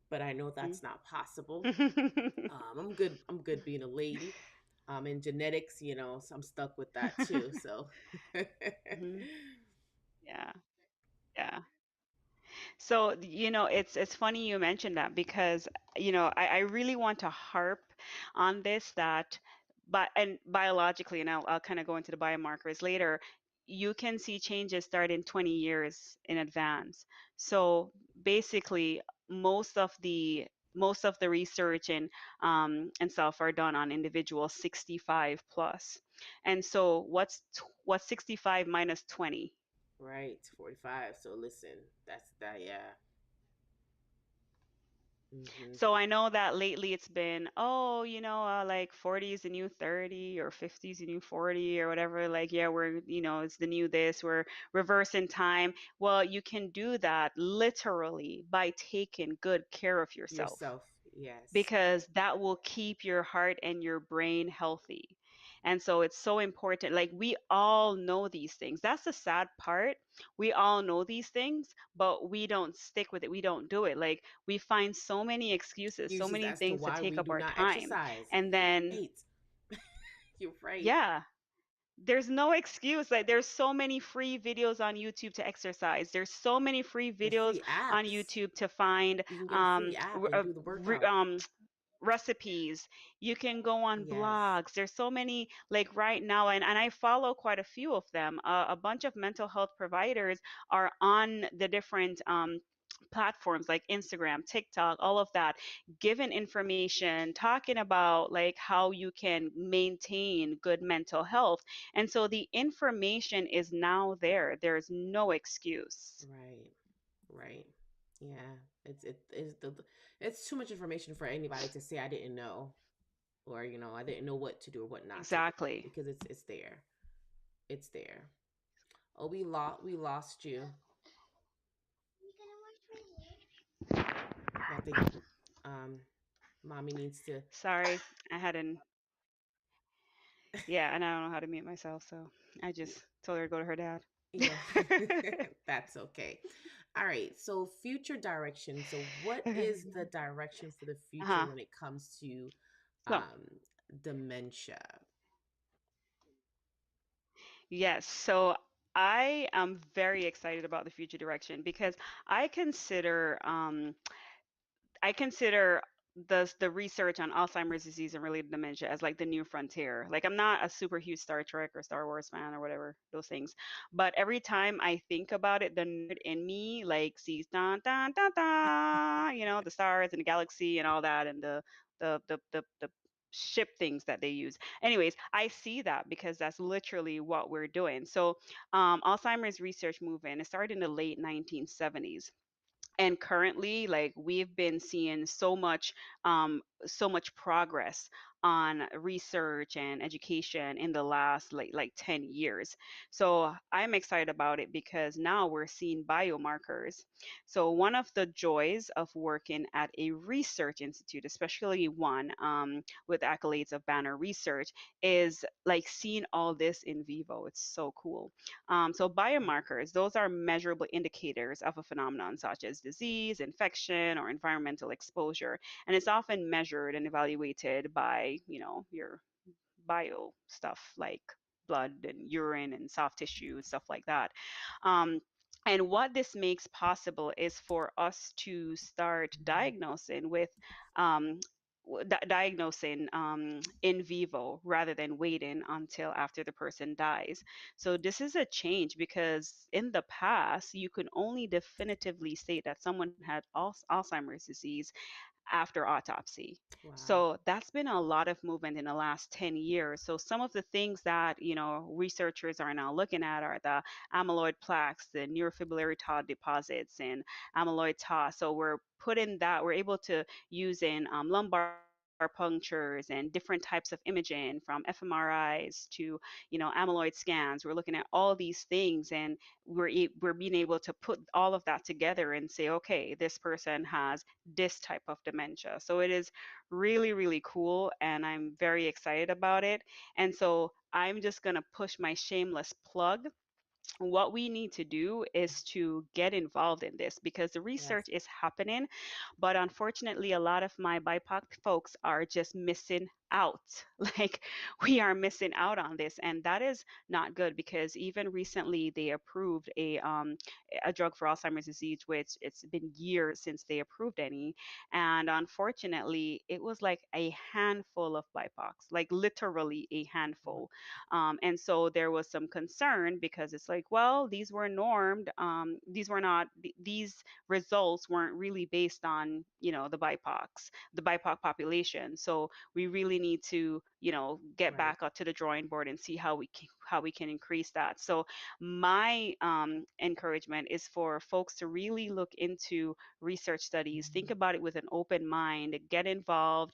but I know that's not possible. Mm-hmm. I'm good being a lady. And genetics, so I'm stuck with that too. So Mm-hmm. Yeah. Yeah. So, it's funny you mentioned that because, I really want to harp on this that, but and biologically, and I'll kind of go into the biomarkers later, you can see changes starting 20 years in advance. So basically, most of the most of the research and stuff are done on individuals 65 plus. And so what's 65 minus 20? right, 45. So listen, that's that. Yeah. Hmm. So I know that lately it's been, oh, like 40 is the new 30 or 50 is the new 40 or whatever. Like, yeah, it's the new this, we're reversing time. Well, you can do that literally by taking good care of yourself Yourself. Yes. because that will keep your heart and your brain healthy. And so it's so important. Like we all know these things. That's the sad part. We all know these things, but we don't stick with it. We don't do it. Like we find so many excuses, so Excuses many as to things to why take we up do our not time. exercise. And You're then, right. You're right. yeah, there's no excuse. Like there's so many free videos on YouTube to exercise. There's so many free And videos free on apps. YouTube to find You can get a um, free app r- and do the workout. recipes. You can go on Yes. blogs. There's so many, like right now, and I follow quite a few of them. A bunch of mental health providers are on the different platforms like Instagram, TikTok, all of that, giving information, talking about like how you can maintain good mental health. And so the information is now there. There's no excuse. Right. Right. Yeah. It's too much information for anybody to say I didn't know, or I didn't know what to do or what not to do, Exactly. because it's there. It's there. Oh, we lost you. I think um mommy needs to. Sorry, I had an yeah, and I don't know how to mute myself, so I just told her to go to her dad. Yeah. That's okay. All right. So future direction. So what is the direction for the future Uh-huh. when it comes to So, um dementia? yes, so I am very excited about the future direction because I consider um I consider the research on Alzheimer's disease and related dementia as like the new frontier. Like I'm not a super huge Star Trek or Star Wars fan or whatever those things, but every time I think about it, the nerd in me like sees dun dun dun dun, the stars and the galaxy and all that and the ship things that they use. Anyways, I see that because that's literally what we're doing. So, Alzheimer's research movement it started in the late 1970s, and currently like we've been seeing so much progress on research and education in the last like 10 years. So I'm excited about it because now we're seeing biomarkers. So one of the joys of working at a research institute, especially one with accolades of Banner Research, is like seeing all this in vivo. It's so cool. So biomarkers, those are measurable indicators of a phenomenon such as disease, infection, or environmental exposure. And it's often measured and evaluated by, your bio stuff like blood and urine and soft tissue and stuff like that. Um, and what this makes possible is for us to start diagnosing with um, diagnosing in vivo rather than waiting until after the person dies. So this is a change because in the past you could only definitively state that someone had Alzheimer's disease after autopsy. Wow. So that's been a lot of movement in the last 10 years. So some of the things that, researchers are now looking at are the amyloid plaques, the neurofibrillary tau deposits, and amyloid tau. So we're able to use in lumbar punctures and different types of imaging from fMRIs to, amyloid scans. We're looking at all these things and we're being able to put all of that together and say, okay, this person has this type of dementia. So it is really, really cool, and I'm very excited about it. And so I'm just going to push my shameless plug. What we need to do is to get involved in this because the Yes. research is happening, but unfortunately, a lot of my BIPOC folks are just missing out. Like, we are missing out on this, and that is not good because even recently they approved a drug for Alzheimer's disease, which it's been years since they approved any, and unfortunately, it was like a handful of BIPOCs, like literally a handful. And so there was some concern because it's like, well, these were normed. These were not, these results weren't really based on, the BIPOC population. So we really need to, get Right. back up to the drawing board and see how we can increase that. So my encouragement is for folks to really look into research studies, think about it with an open mind, get involved.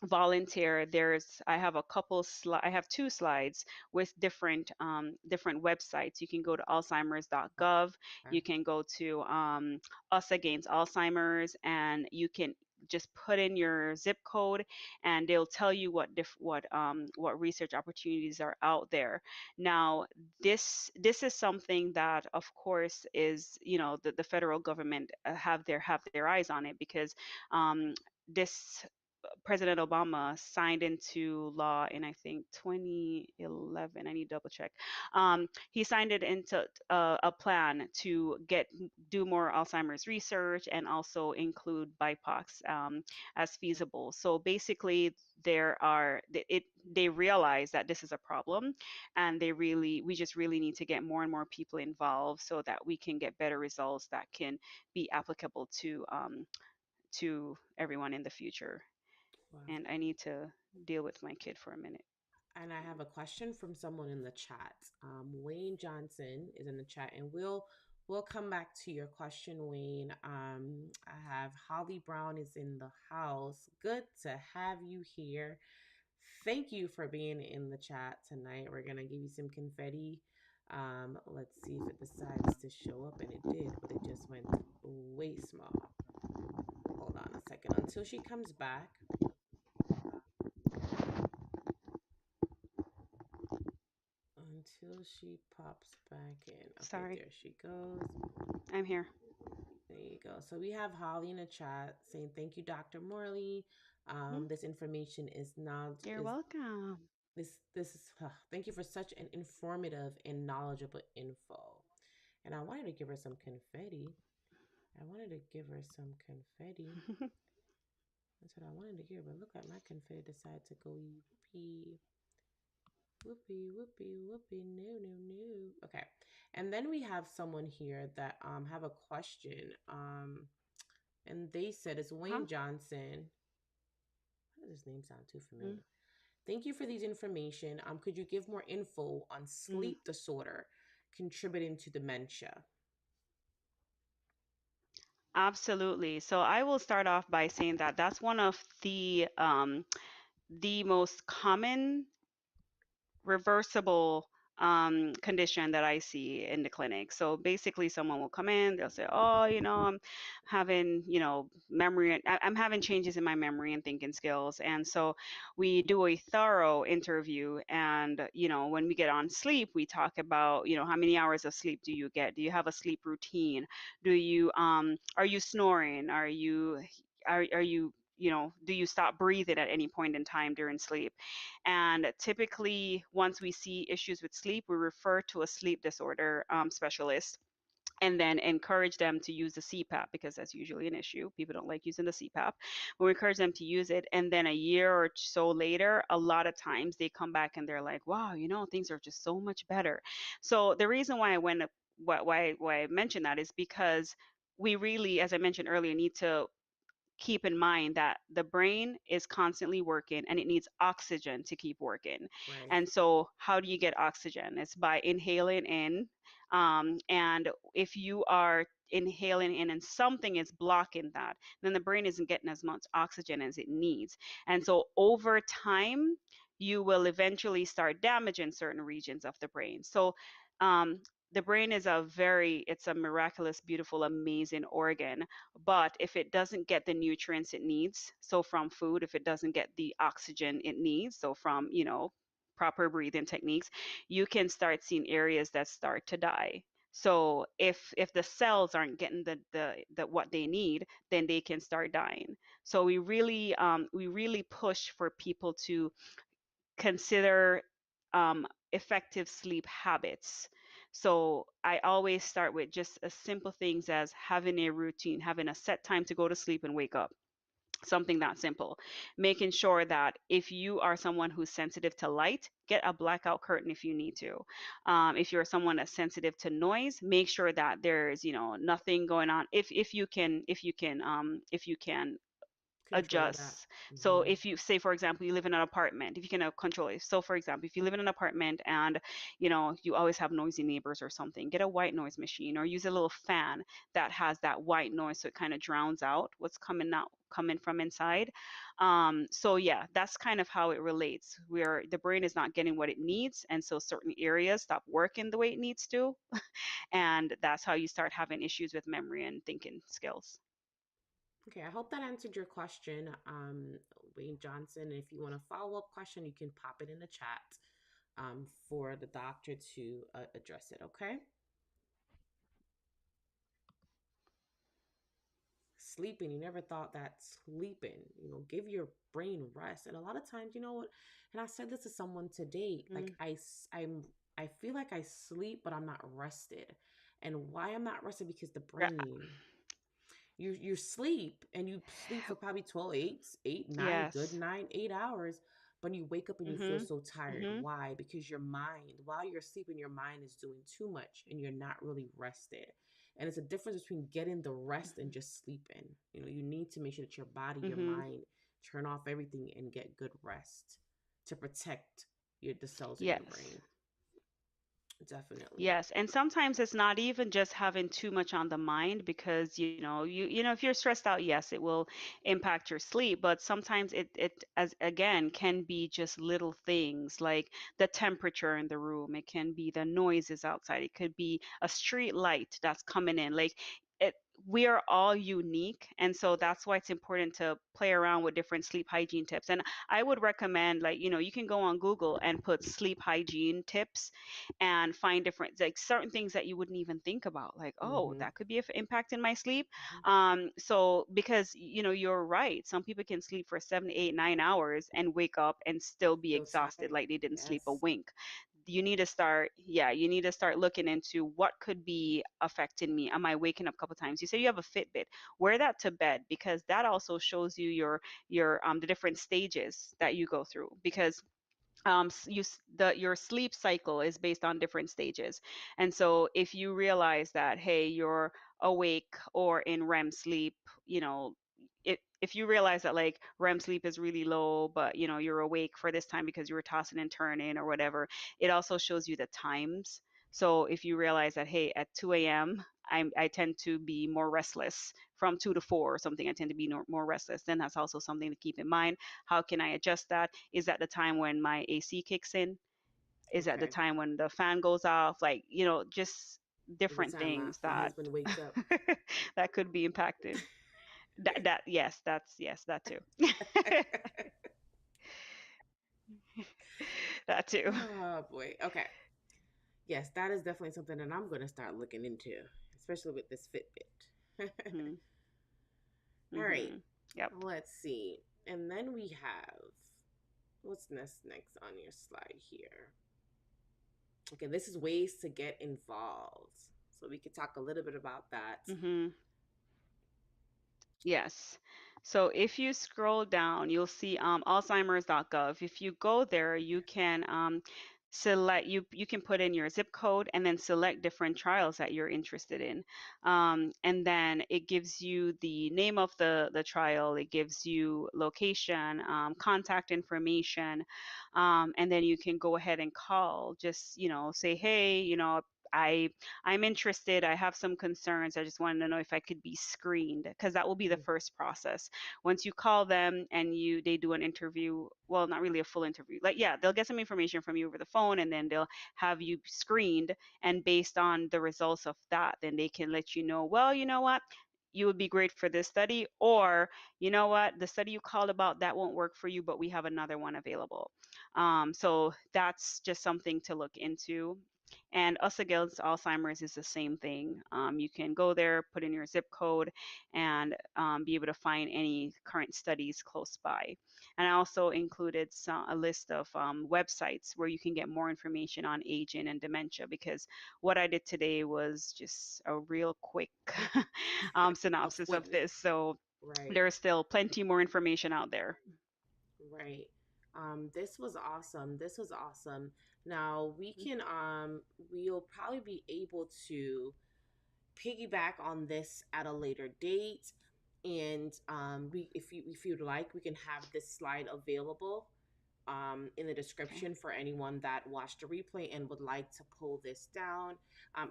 Volunteer. I have I have two slides with different websites. You can go to alzheimers.gov. Okay. You can go to us against Alzheimer's, and you can just put in your zip code and they'll tell you what research opportunities are out there. Now, this is something that of course is, the federal government have their eyes on it because this President Obama signed into law in, I think, 2011. I need to double check. He signed it into a plan to do more Alzheimer's research and also include BIPOCs as feasible. So basically, they realize that this is a problem, and we just really need to get more and more people involved so that we can get better results that can be applicable to everyone in the future. Wow. And I need to deal with my kid for a minute. And I have a question from someone in the chat. Wayne Johnson is in the chat, and we'll come back to your question, Wayne. I have Holly Brown is in the house. Good to have you here. Thank you for being in the chat tonight. We're gonna give you some confetti. Let's see if it decides to show up, and it did, but it just went way small. Hold on a second until she comes back. Until she pops back in. Okay, Sorry, there she goes. I'm here. There you go. So we have Holly in the chat saying, "Thank you, Dr. Morley. Hmm. This information is not You're is welcome. this is thank you for such an informative and knowledgeable info." And I wanted to give her some confetti. I wanted to give her some confetti. That's what I wanted to hear, but look like my confetti decided to go whoopee. Whoopee, whoopee, whoopee, no, no, no. Okay. And then we have someone here that have a question. And they said it's Huh? Wayne Johnson. Why does his name sound too Mm, familiar? Thank you for these information. Could you give more info on mm. sleep disorder contributing to dementia? Absolutely. So I will start off by saying that that's one of the the most common reversible condition that I see in the clinic. So basically, someone will come in, they'll say, "Oh, I'm having, memory, I'm having changes in my memory and thinking skills." And so we do a thorough interview. And, when we get on sleep, we talk about, how many hours of sleep do you get? Do you have a sleep routine? Are you snoring? Are you, do you stop breathing at any point in time during sleep? And typically, once we see issues with sleep, we refer to a sleep disorder specialist and then encourage them to use the CPAP because that's usually an issue. People don't like using the CPAP. We encourage them to use it. And then a year or so later, a lot of times they come back and they're like, wow, things are just so much better. So the reason why why I mentioned that is because we really, as I mentioned earlier, need to keep in mind that the brain is constantly working and it needs oxygen to keep working. Right. And so, how do you get oxygen? It's by inhaling in. And if you are inhaling in and something is blocking that, then the brain isn't getting as much oxygen as it needs. And so, over time, you will eventually start damaging certain regions of the brain. So, um, the brain is it's a miraculous, beautiful, amazing organ, but if it doesn't get the nutrients it needs, so from food, if it doesn't get the oxygen it needs, so from, proper breathing techniques, you can start seeing areas that start to die. So if the cells aren't getting the what they need, then they can start dying. So we really push for people to consider effective sleep habits. So I always start with just as simple things as having a routine, having a set time to go to sleep and wake up. Something that simple. Making sure that if you are someone who's sensitive to light, get a blackout curtain if you need to. If you're someone that's sensitive to noise, make sure that there's nothing going on. If you can Control that. adjust. So Hmm. if you say, for example, you live in an apartment, if you can control it. So for example, if you live in an apartment and you always have noisy neighbors or something, get a white noise machine or use a little fan that has that white noise so it kind of drowns out what's coming from inside. So yeah, that's kind of how it relates, where the brain is not getting what it needs, and so certain areas stop working the way it needs to, and that's how you start having issues with memory and thinking skills. Okay, I hope that answered your question, Wayne Johnson. If you want a follow up question, you can pop it in the chat for the doctor to address it. Okay. Sleeping, you never thought that sleeping, give your brain rest. And a lot of times, and I said this to someone today, like Mm, I feel like I sleep, but I'm not rested. And why I'm not rested? Because the yeah. brain, you sleep and you sleep for probably 12 8 9 good Yes. 9 8 hours, but you wake up and you feel Mhm. so tired. Mhm. Why? Because your mind, while you're sleeping, your mind is doing too much and you're not really rested. And it's a difference between getting the rest and just sleeping. You need to make sure that your body, your Mhm. mind, turn off everything and get good rest to protect the cells in your Yes. brain. Definitely. Yes, and sometimes it's not even just having too much on the mind, because if you're stressed out, yes, it will impact your sleep, but sometimes it as again can be just little things like the temperature in the room. It can be the noises outside. It could be a street light that's coming in. Like it we are all unique, and so that's why it's important to play around with different sleep hygiene tips. And I would recommend, like, you can go on Google and put sleep hygiene tips and find different, like, certain things that you wouldn't even think about, like, oh, Mm-hmm. that could be impacting my sleep. Mm-hmm. So because you're right, some people can sleep for 7 8 9 hours and wake up and still be Feel exhausted, tired. like they didn't sleep a Yes. wink. You need to start looking into what could be affecting me. Am I waking up a couple times? You say you have a Fitbit, wear that to bed, because that also shows you your the different stages that you go through, because your sleep cycle is based on different stages. And so if you realize that, hey, you're awake or in REM sleep, you know if you realize that, like, REM sleep is really low, but you're awake for this time because you were tossing and turning or whatever, it also shows you the times. So if you realize that, hey, at 2 a.m. I tend to be more restless from 2 to 4 or something. I tend to be more restless. Then that's also something to keep in mind. How can I adjust that? Is that the time when my AC kicks in? Is at the Okay. time when the fan goes off, like, just Is the different time things my that husband wakes up? that could be impacted. That yes, that's yes, that too. That too. Oh boy. Okay. Yes, that is definitely something that I'm going to start looking into, especially with this Fitbit. Hmm. All right. Hmm. Yep. Let's see. And then we have what's next on your slide here. Okay, this is ways to get involved. So we could talk a little bit about that. Hmm. Yes. So if you scroll down, you'll see alzheimers.gov. If you go there, you can select, you can put in your zip code and then select different trials that you're interested in. And then it gives you the name of the trial, it gives you location, contact information, and then you can go ahead and call, just, say, hey, I I'm interested. I have some concerns. I just wanted to know if I could be screened, because that will be the Mm-hmm. first process. Once you call them and they do an interview, well, not really a full interview. Like, yeah, they'll get some information from you over the phone, and then they'll have you screened, and based on the results of that, then they can let you know, well, you know what? You would be great for this study, or you know what, the study you called about, that won't work for you, but we have another one available. So that's just something to look into. And Us Against Alzheimer's is the same thing. You can go there, put in your zip code, and be able to find any current studies close by. And I also included a list of websites where you can get more information on aging and dementia, because what I did today was just a real quick Of synopsis what? of this. So Right. there's still plenty more information out there. Right. This was awesome. This was awesome. Now we'll probably be able to piggyback on this at a later date, and we if you'd like, we can have this slide available in the Okay. description for anyone that watched the replay and would like to pull this down.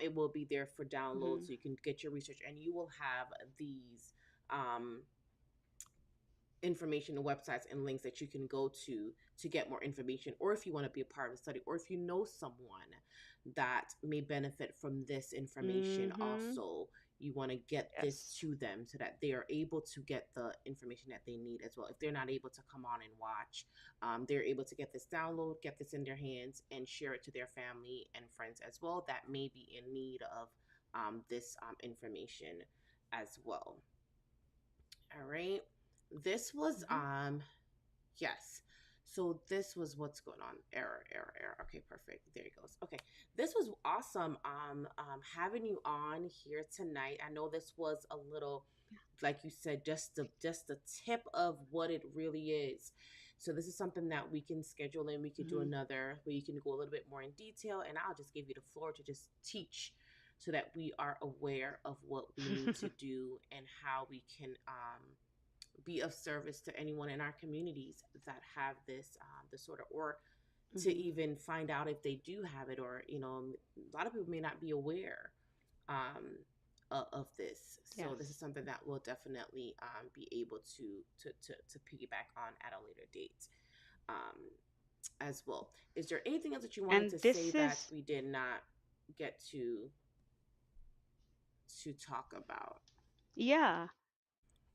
It will be there for download, Hmm. so you can get your research, and you will have these um, information and websites and links that you can go to get more information, or if you want to be a part of the study, or if you know someone that may benefit from this information Hmm. also, you want to get this Yes. to them so that they are able to get the information that they need as well. If they're not able to come on and watch, they're able to get this download, get this in their hands, and share it to their family and friends as well that may be in need of this information as well. All right. This was Hmm. yes. So this was what's going on. Error. Okay, perfect. There it goes. Okay. This was awesome having you on here tonight. I know this was a little, like you said, just the tip of what it really is. So this is something that we can schedule and we could do Hmm. another where you can go a little bit more in detail, and I'll just give you the floor to just teach so that we are aware of what we need to do and how we can be of service to anyone in our communities that have this disorder, or to Hmm. even find out if they do have it, or a lot of people may not be aware um, of this. So this is Yes. something that we'll definitely be able to piggyback on at a later date um, as well. Is there anything else that you wanted And to say this that is, we did not get to talk about? yeah,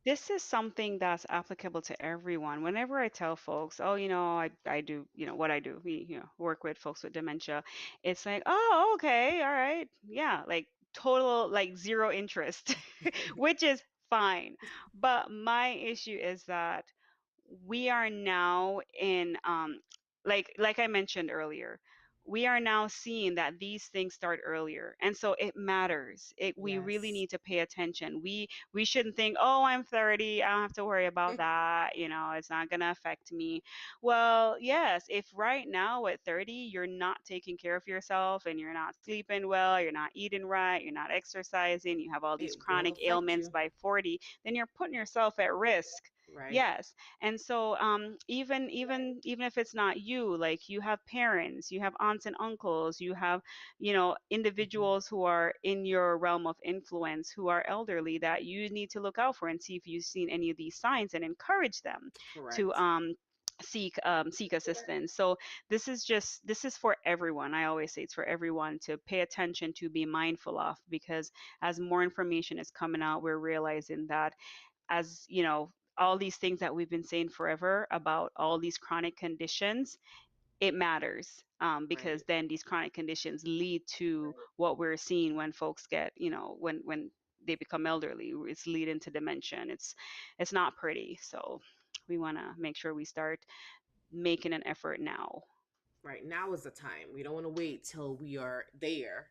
this is something that's applicable to everyone. Whenever I tell folks, oh, I do, what I do, we, work with folks with dementia, it's like, oh, okay, all right. Yeah, like total, like zero interest, which is fine. But my issue is that we are now in, like I mentioned earlier, we are now seeing that these things start earlier, and so it matters. We really Yes. need to pay attention. We shouldn't think, oh, I'm 30, I don't have to worry about that, it's not going to affect me. Well, yes, if right now at 30 you're not taking care of yourself, and you're not sleeping well, you're not eating right, you're not exercising, you have all these It will chronic affect ailments you. by 40, then you're putting yourself at risk. Right. Yes. And so even if it's not you, like you have parents, you have aunts and uncles, you have, Hmm. individuals who are in your realm of influence who are elderly that you need to look out for and see if you've seen any of these signs and encourage them to Correct. seek assistance. So this is for everyone. I always say it's for everyone to pay attention, to be mindful of, because as more information is coming out, we're realizing that, as all these things that we've been saying forever about all these chronic conditions, it matters, because Right. then these chronic conditions lead to what we're seeing when folks get, when they become elderly. It's leading to dementia, and it's not pretty. So we want to make sure we start making an effort now. Right. Now is the time. We don't want to wait till we are there.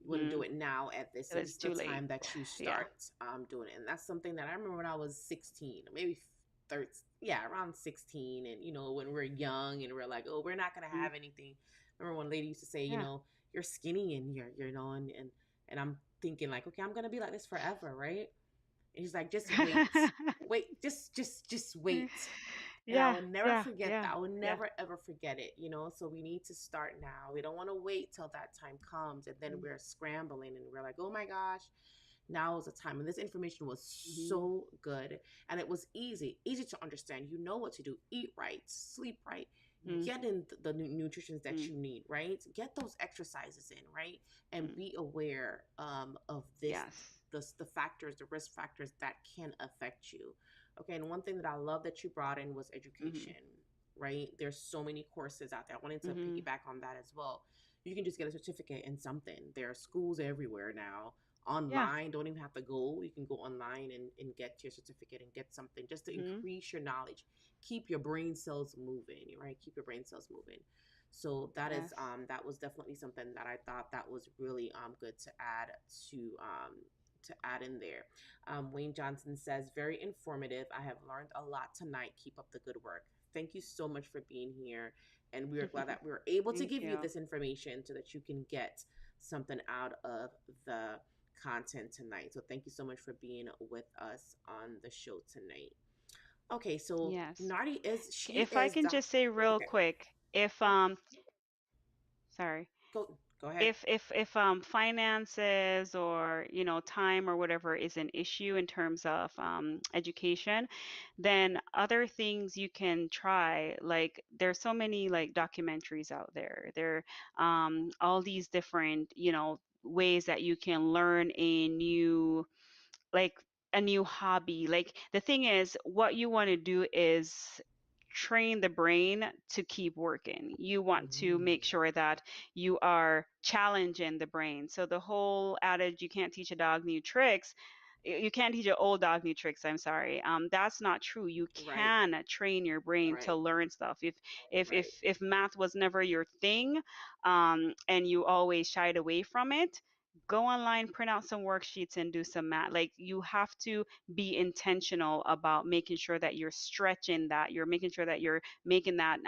You want to do Mm, it now at this. till This it's is the too late. time that you Yeah. start doing it. And that's something that I remember when I was 16, maybe 13, yeah, around 16. And, when we're young and we're like, oh, we're not going to Mm, have anything. I remember one lady used to say, yeah. you're skinny and and I'm thinking like, okay, I'm going to be like this forever. Right. And he's like, just wait, just wait. And I Yeah, will never yeah, forget yeah, that. I will yeah. never ever forget it. So we need to start now. We don't want to wait till that time comes and then Mm, we're scrambling and we're like, oh my gosh, now is the time. And this information was mhm, so good and it was easy to understand. You know what to do. Eat right, sleep right, mm, get in the nutrition that mm. you need, right? Get those exercises in, right? And Mm. be aware of Yes. the factors, the risk factors that can affect you. Okay, and one thing that I love that you brought in was Mhm. education, right? There's so many courses out there. I wanted to Mhm. piggyback on that as well. You can just get a certificate in something. There are schools everywhere now Yeah. online. Don't even have to go. You can go online and get your certificate and get something just to Mhm. increase your knowledge. Keep your brain cells moving, right? Keep your brain cells moving. So Yes. that was definitely something that I thought that was really good to to add in there. Wayne Johnson says, very informative. I have learned a lot tonight. Keep up the good work. Thank you so much for being here. And we are glad that we were able to Thank give you you. this information so that you can get something out of the content tonight. So thank you so much for being with us on the show tonight. Okay, so Yes. Nardi she If I is can doc. just say real Okay, quick, if sorry, go ahead. if finances or time or whatever is an issue in terms of education, then other things you can try, like there's so many like documentaries out there. There all these different ways that you can learn a new, like a new hobby. Like the thing is, what you want to do is train the brain to keep working. You want to Mm, make sure that you are challenging the brain. So the whole adage, you can't teach a dog new tricks, you can't teach an old dog new tricks, I'm sorry. That's not true. You right, can train your brain to right, learn stuff. right, If math was never your thing, and you always shied away from it, go online, print out some worksheets and do some math. Like you have to be intentional about making sure that you're stretching that, you're making sure that you're making that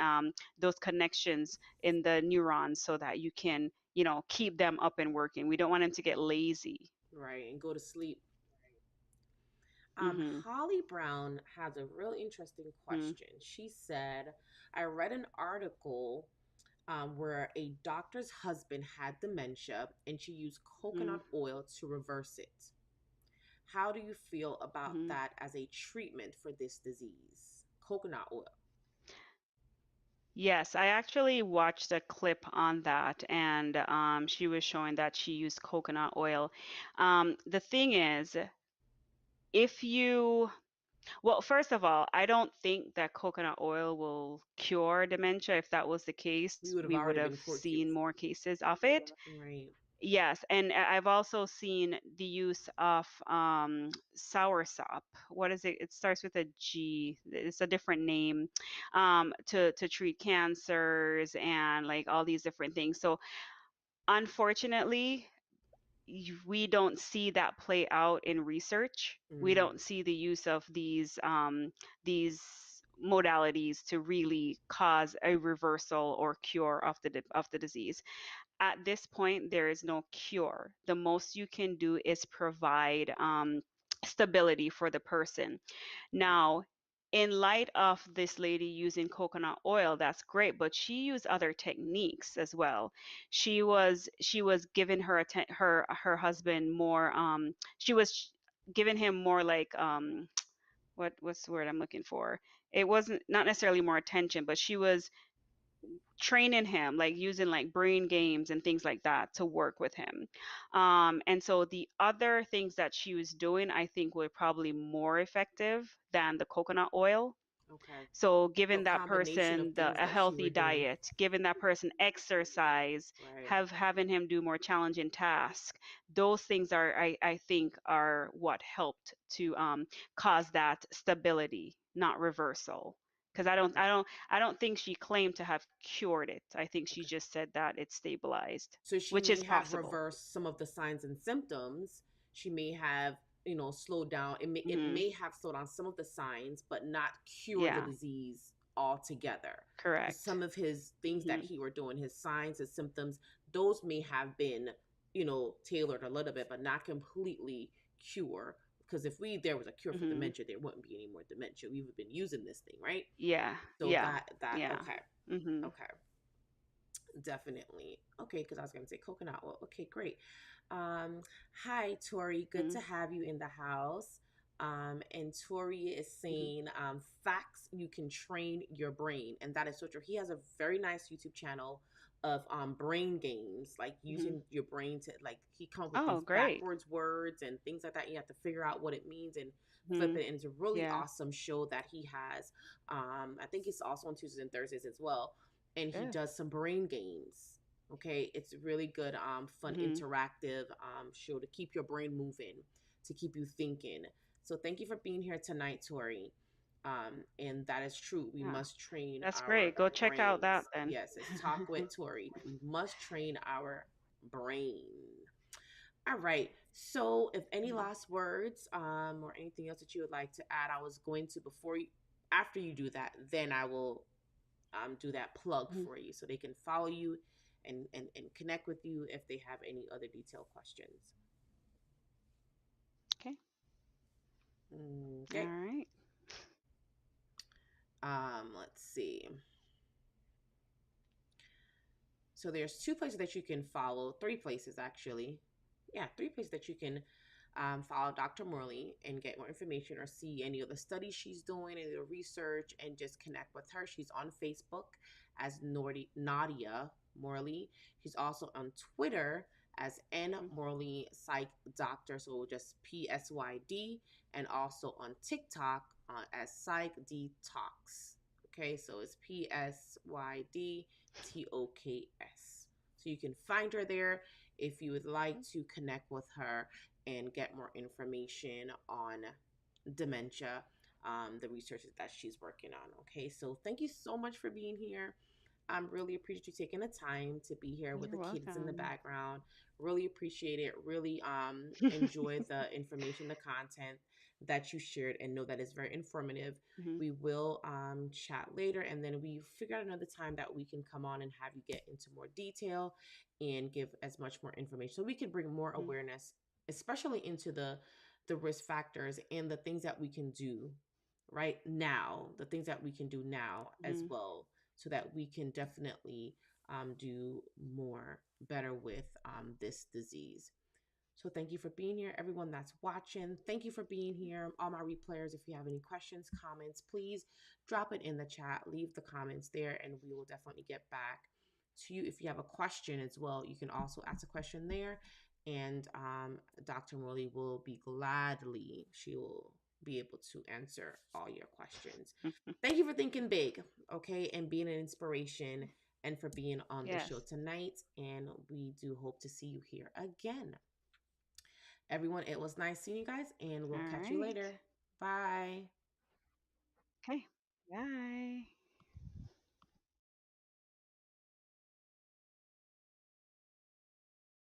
those connections in the neurons so that you can keep them up and working. We don't want them to get lazy. right, and go to sleep. Mhm. Holly Brown has a really interesting Mm. question. She said, I read an article where a doctor's husband had dementia and she used Mm. coconut oil to reverse it. How do you feel about Mhm. that as a treatment for this disease? Coconut oil. Yes, I actually watched a clip on that, and she was showing that she used coconut oil. The thing is, if you well, first of all, I don't think that coconut oil will cure dementia. If that was the We case, would have we would already have been seen more cases of it. right. Yes, and I've also seen the use of soursop. What is it? It starts with a G. It's a different name, to treat cancers and like all these different things. So unfortunately, we don't see that play out in research. We Mm, don't see the use of these modalities to really cause a reversal or cure of the disease. At this point, there is no cure. The most you can do is provide stability for the person. right. Now, in light of this lady using coconut oil, that's great, but she used other techniques as well. She was giving her husband more she was giving him more like what's the word I'm looking for? It wasn't not necessarily more attention, but she was training him, like using like brain games and things like that to work with him. And so the other things that she was doing, I think, were probably more effective than the coconut oil. Okay. So So a giving that combination of person things a that she healthy were doing. diet, giving that person exercise, Right. having him do more challenging tasks, those things are, I think, are what helped to cause that stability, not reversal. Because Okay. I don't think she claimed to have cured it. I think she Okay. just said that it's stabilized, So she which may is have possible. reversed some of the signs and symptoms. She may have, slowed down. It Hmm. may have slowed down some of the signs, but not cure the Yeah, disease altogether. So correct. some of his things that Hmm. he were doing, his signs, his symptoms, those may have been, tailored a little bit, but not completely cure. Because if there was a cure for Hmm. dementia, there wouldn't be any more dementia. We've been using this thing, right? Yeah, So yeah, that yeah. okay, Hmm. okay. Definitely. Okay, because I was going to say coconut oil. Okay, great. Um, Hi, Tori. Good Hmm. to have you in the house. And Tori is Hmm. saying, facts you can train your brain. And that is so true. He has a very nice YouTube channel of brain games, like Hmm. using your brain to, like, he comes up with Oh, these great. backwards words and things like that. You have to figure out what it means and flip Hmm. it. And it's a really Yeah. awesome show that he has. I think it's also on Tuesdays and Thursdays as well, and he Good. does some brain games. Okay, it's really good, fun, Hmm. interactive show to keep your brain moving, to keep you thinking. So thank you for being here tonight, Tori. And that is true. We Yeah, must train that's our great. Go check out brains. that then. Yes, it's talk with Tori. We must train our brain. All right. So, if any Mhm. last words, or anything else that you would like to add, I was going to before you, after you do that, then I will do that plug Mhm. for you so they can follow you and connect with you if they have any other detailed questions. Okay. All Okay. right. Let's see. So there's two places that you can follow, three places actually. Yeah, three places that you can follow Dr. Moorley and get more information or see any of the studies she's doing, any of the research, and just connect with her. She's on Facebook as Naudia Moorley. She's also on Twitter as N Mhm. Moorley Psych Doctor, so just PSYD, and also on TikTok as Psy.D Talks. Okay, so it's PSYDTOKS. So you can find her there if you would like to connect with her and get more information on dementia, the research that she's working on. Okay, so thank you so much for being here. Really appreciate you taking the time to be here with You're the kids in the welcome. background. Really appreciate it. Really enjoy the information, the content that you shared, and know that it's very informative. Mhm. We will chat later, and then we figure out another time that we can come on and have you get into more detail and give as much more information, so we can bring more Mhm. awareness, especially into the risk factors and the things that we can do right now, the things that we can do now as Mhm. well, so that we can definitely do more better with this disease. So thank you for being here, everyone that's watching. Thank you for being here. All my replayers, if you have any questions, comments, please drop it in the chat. Leave the comments there, and we will definitely get back to you. If you have a question as well, you can also ask a question there, and Dr. Moorley will be gladly, she will be able to answer all your questions. Thank you for thinking big, okay, and being an inspiration, and for being on the Yes. show tonight. And we do hope to see you here again. Everyone, it was nice seeing you guys, and All we'll catch you right. later. Bye. Okay. Bye.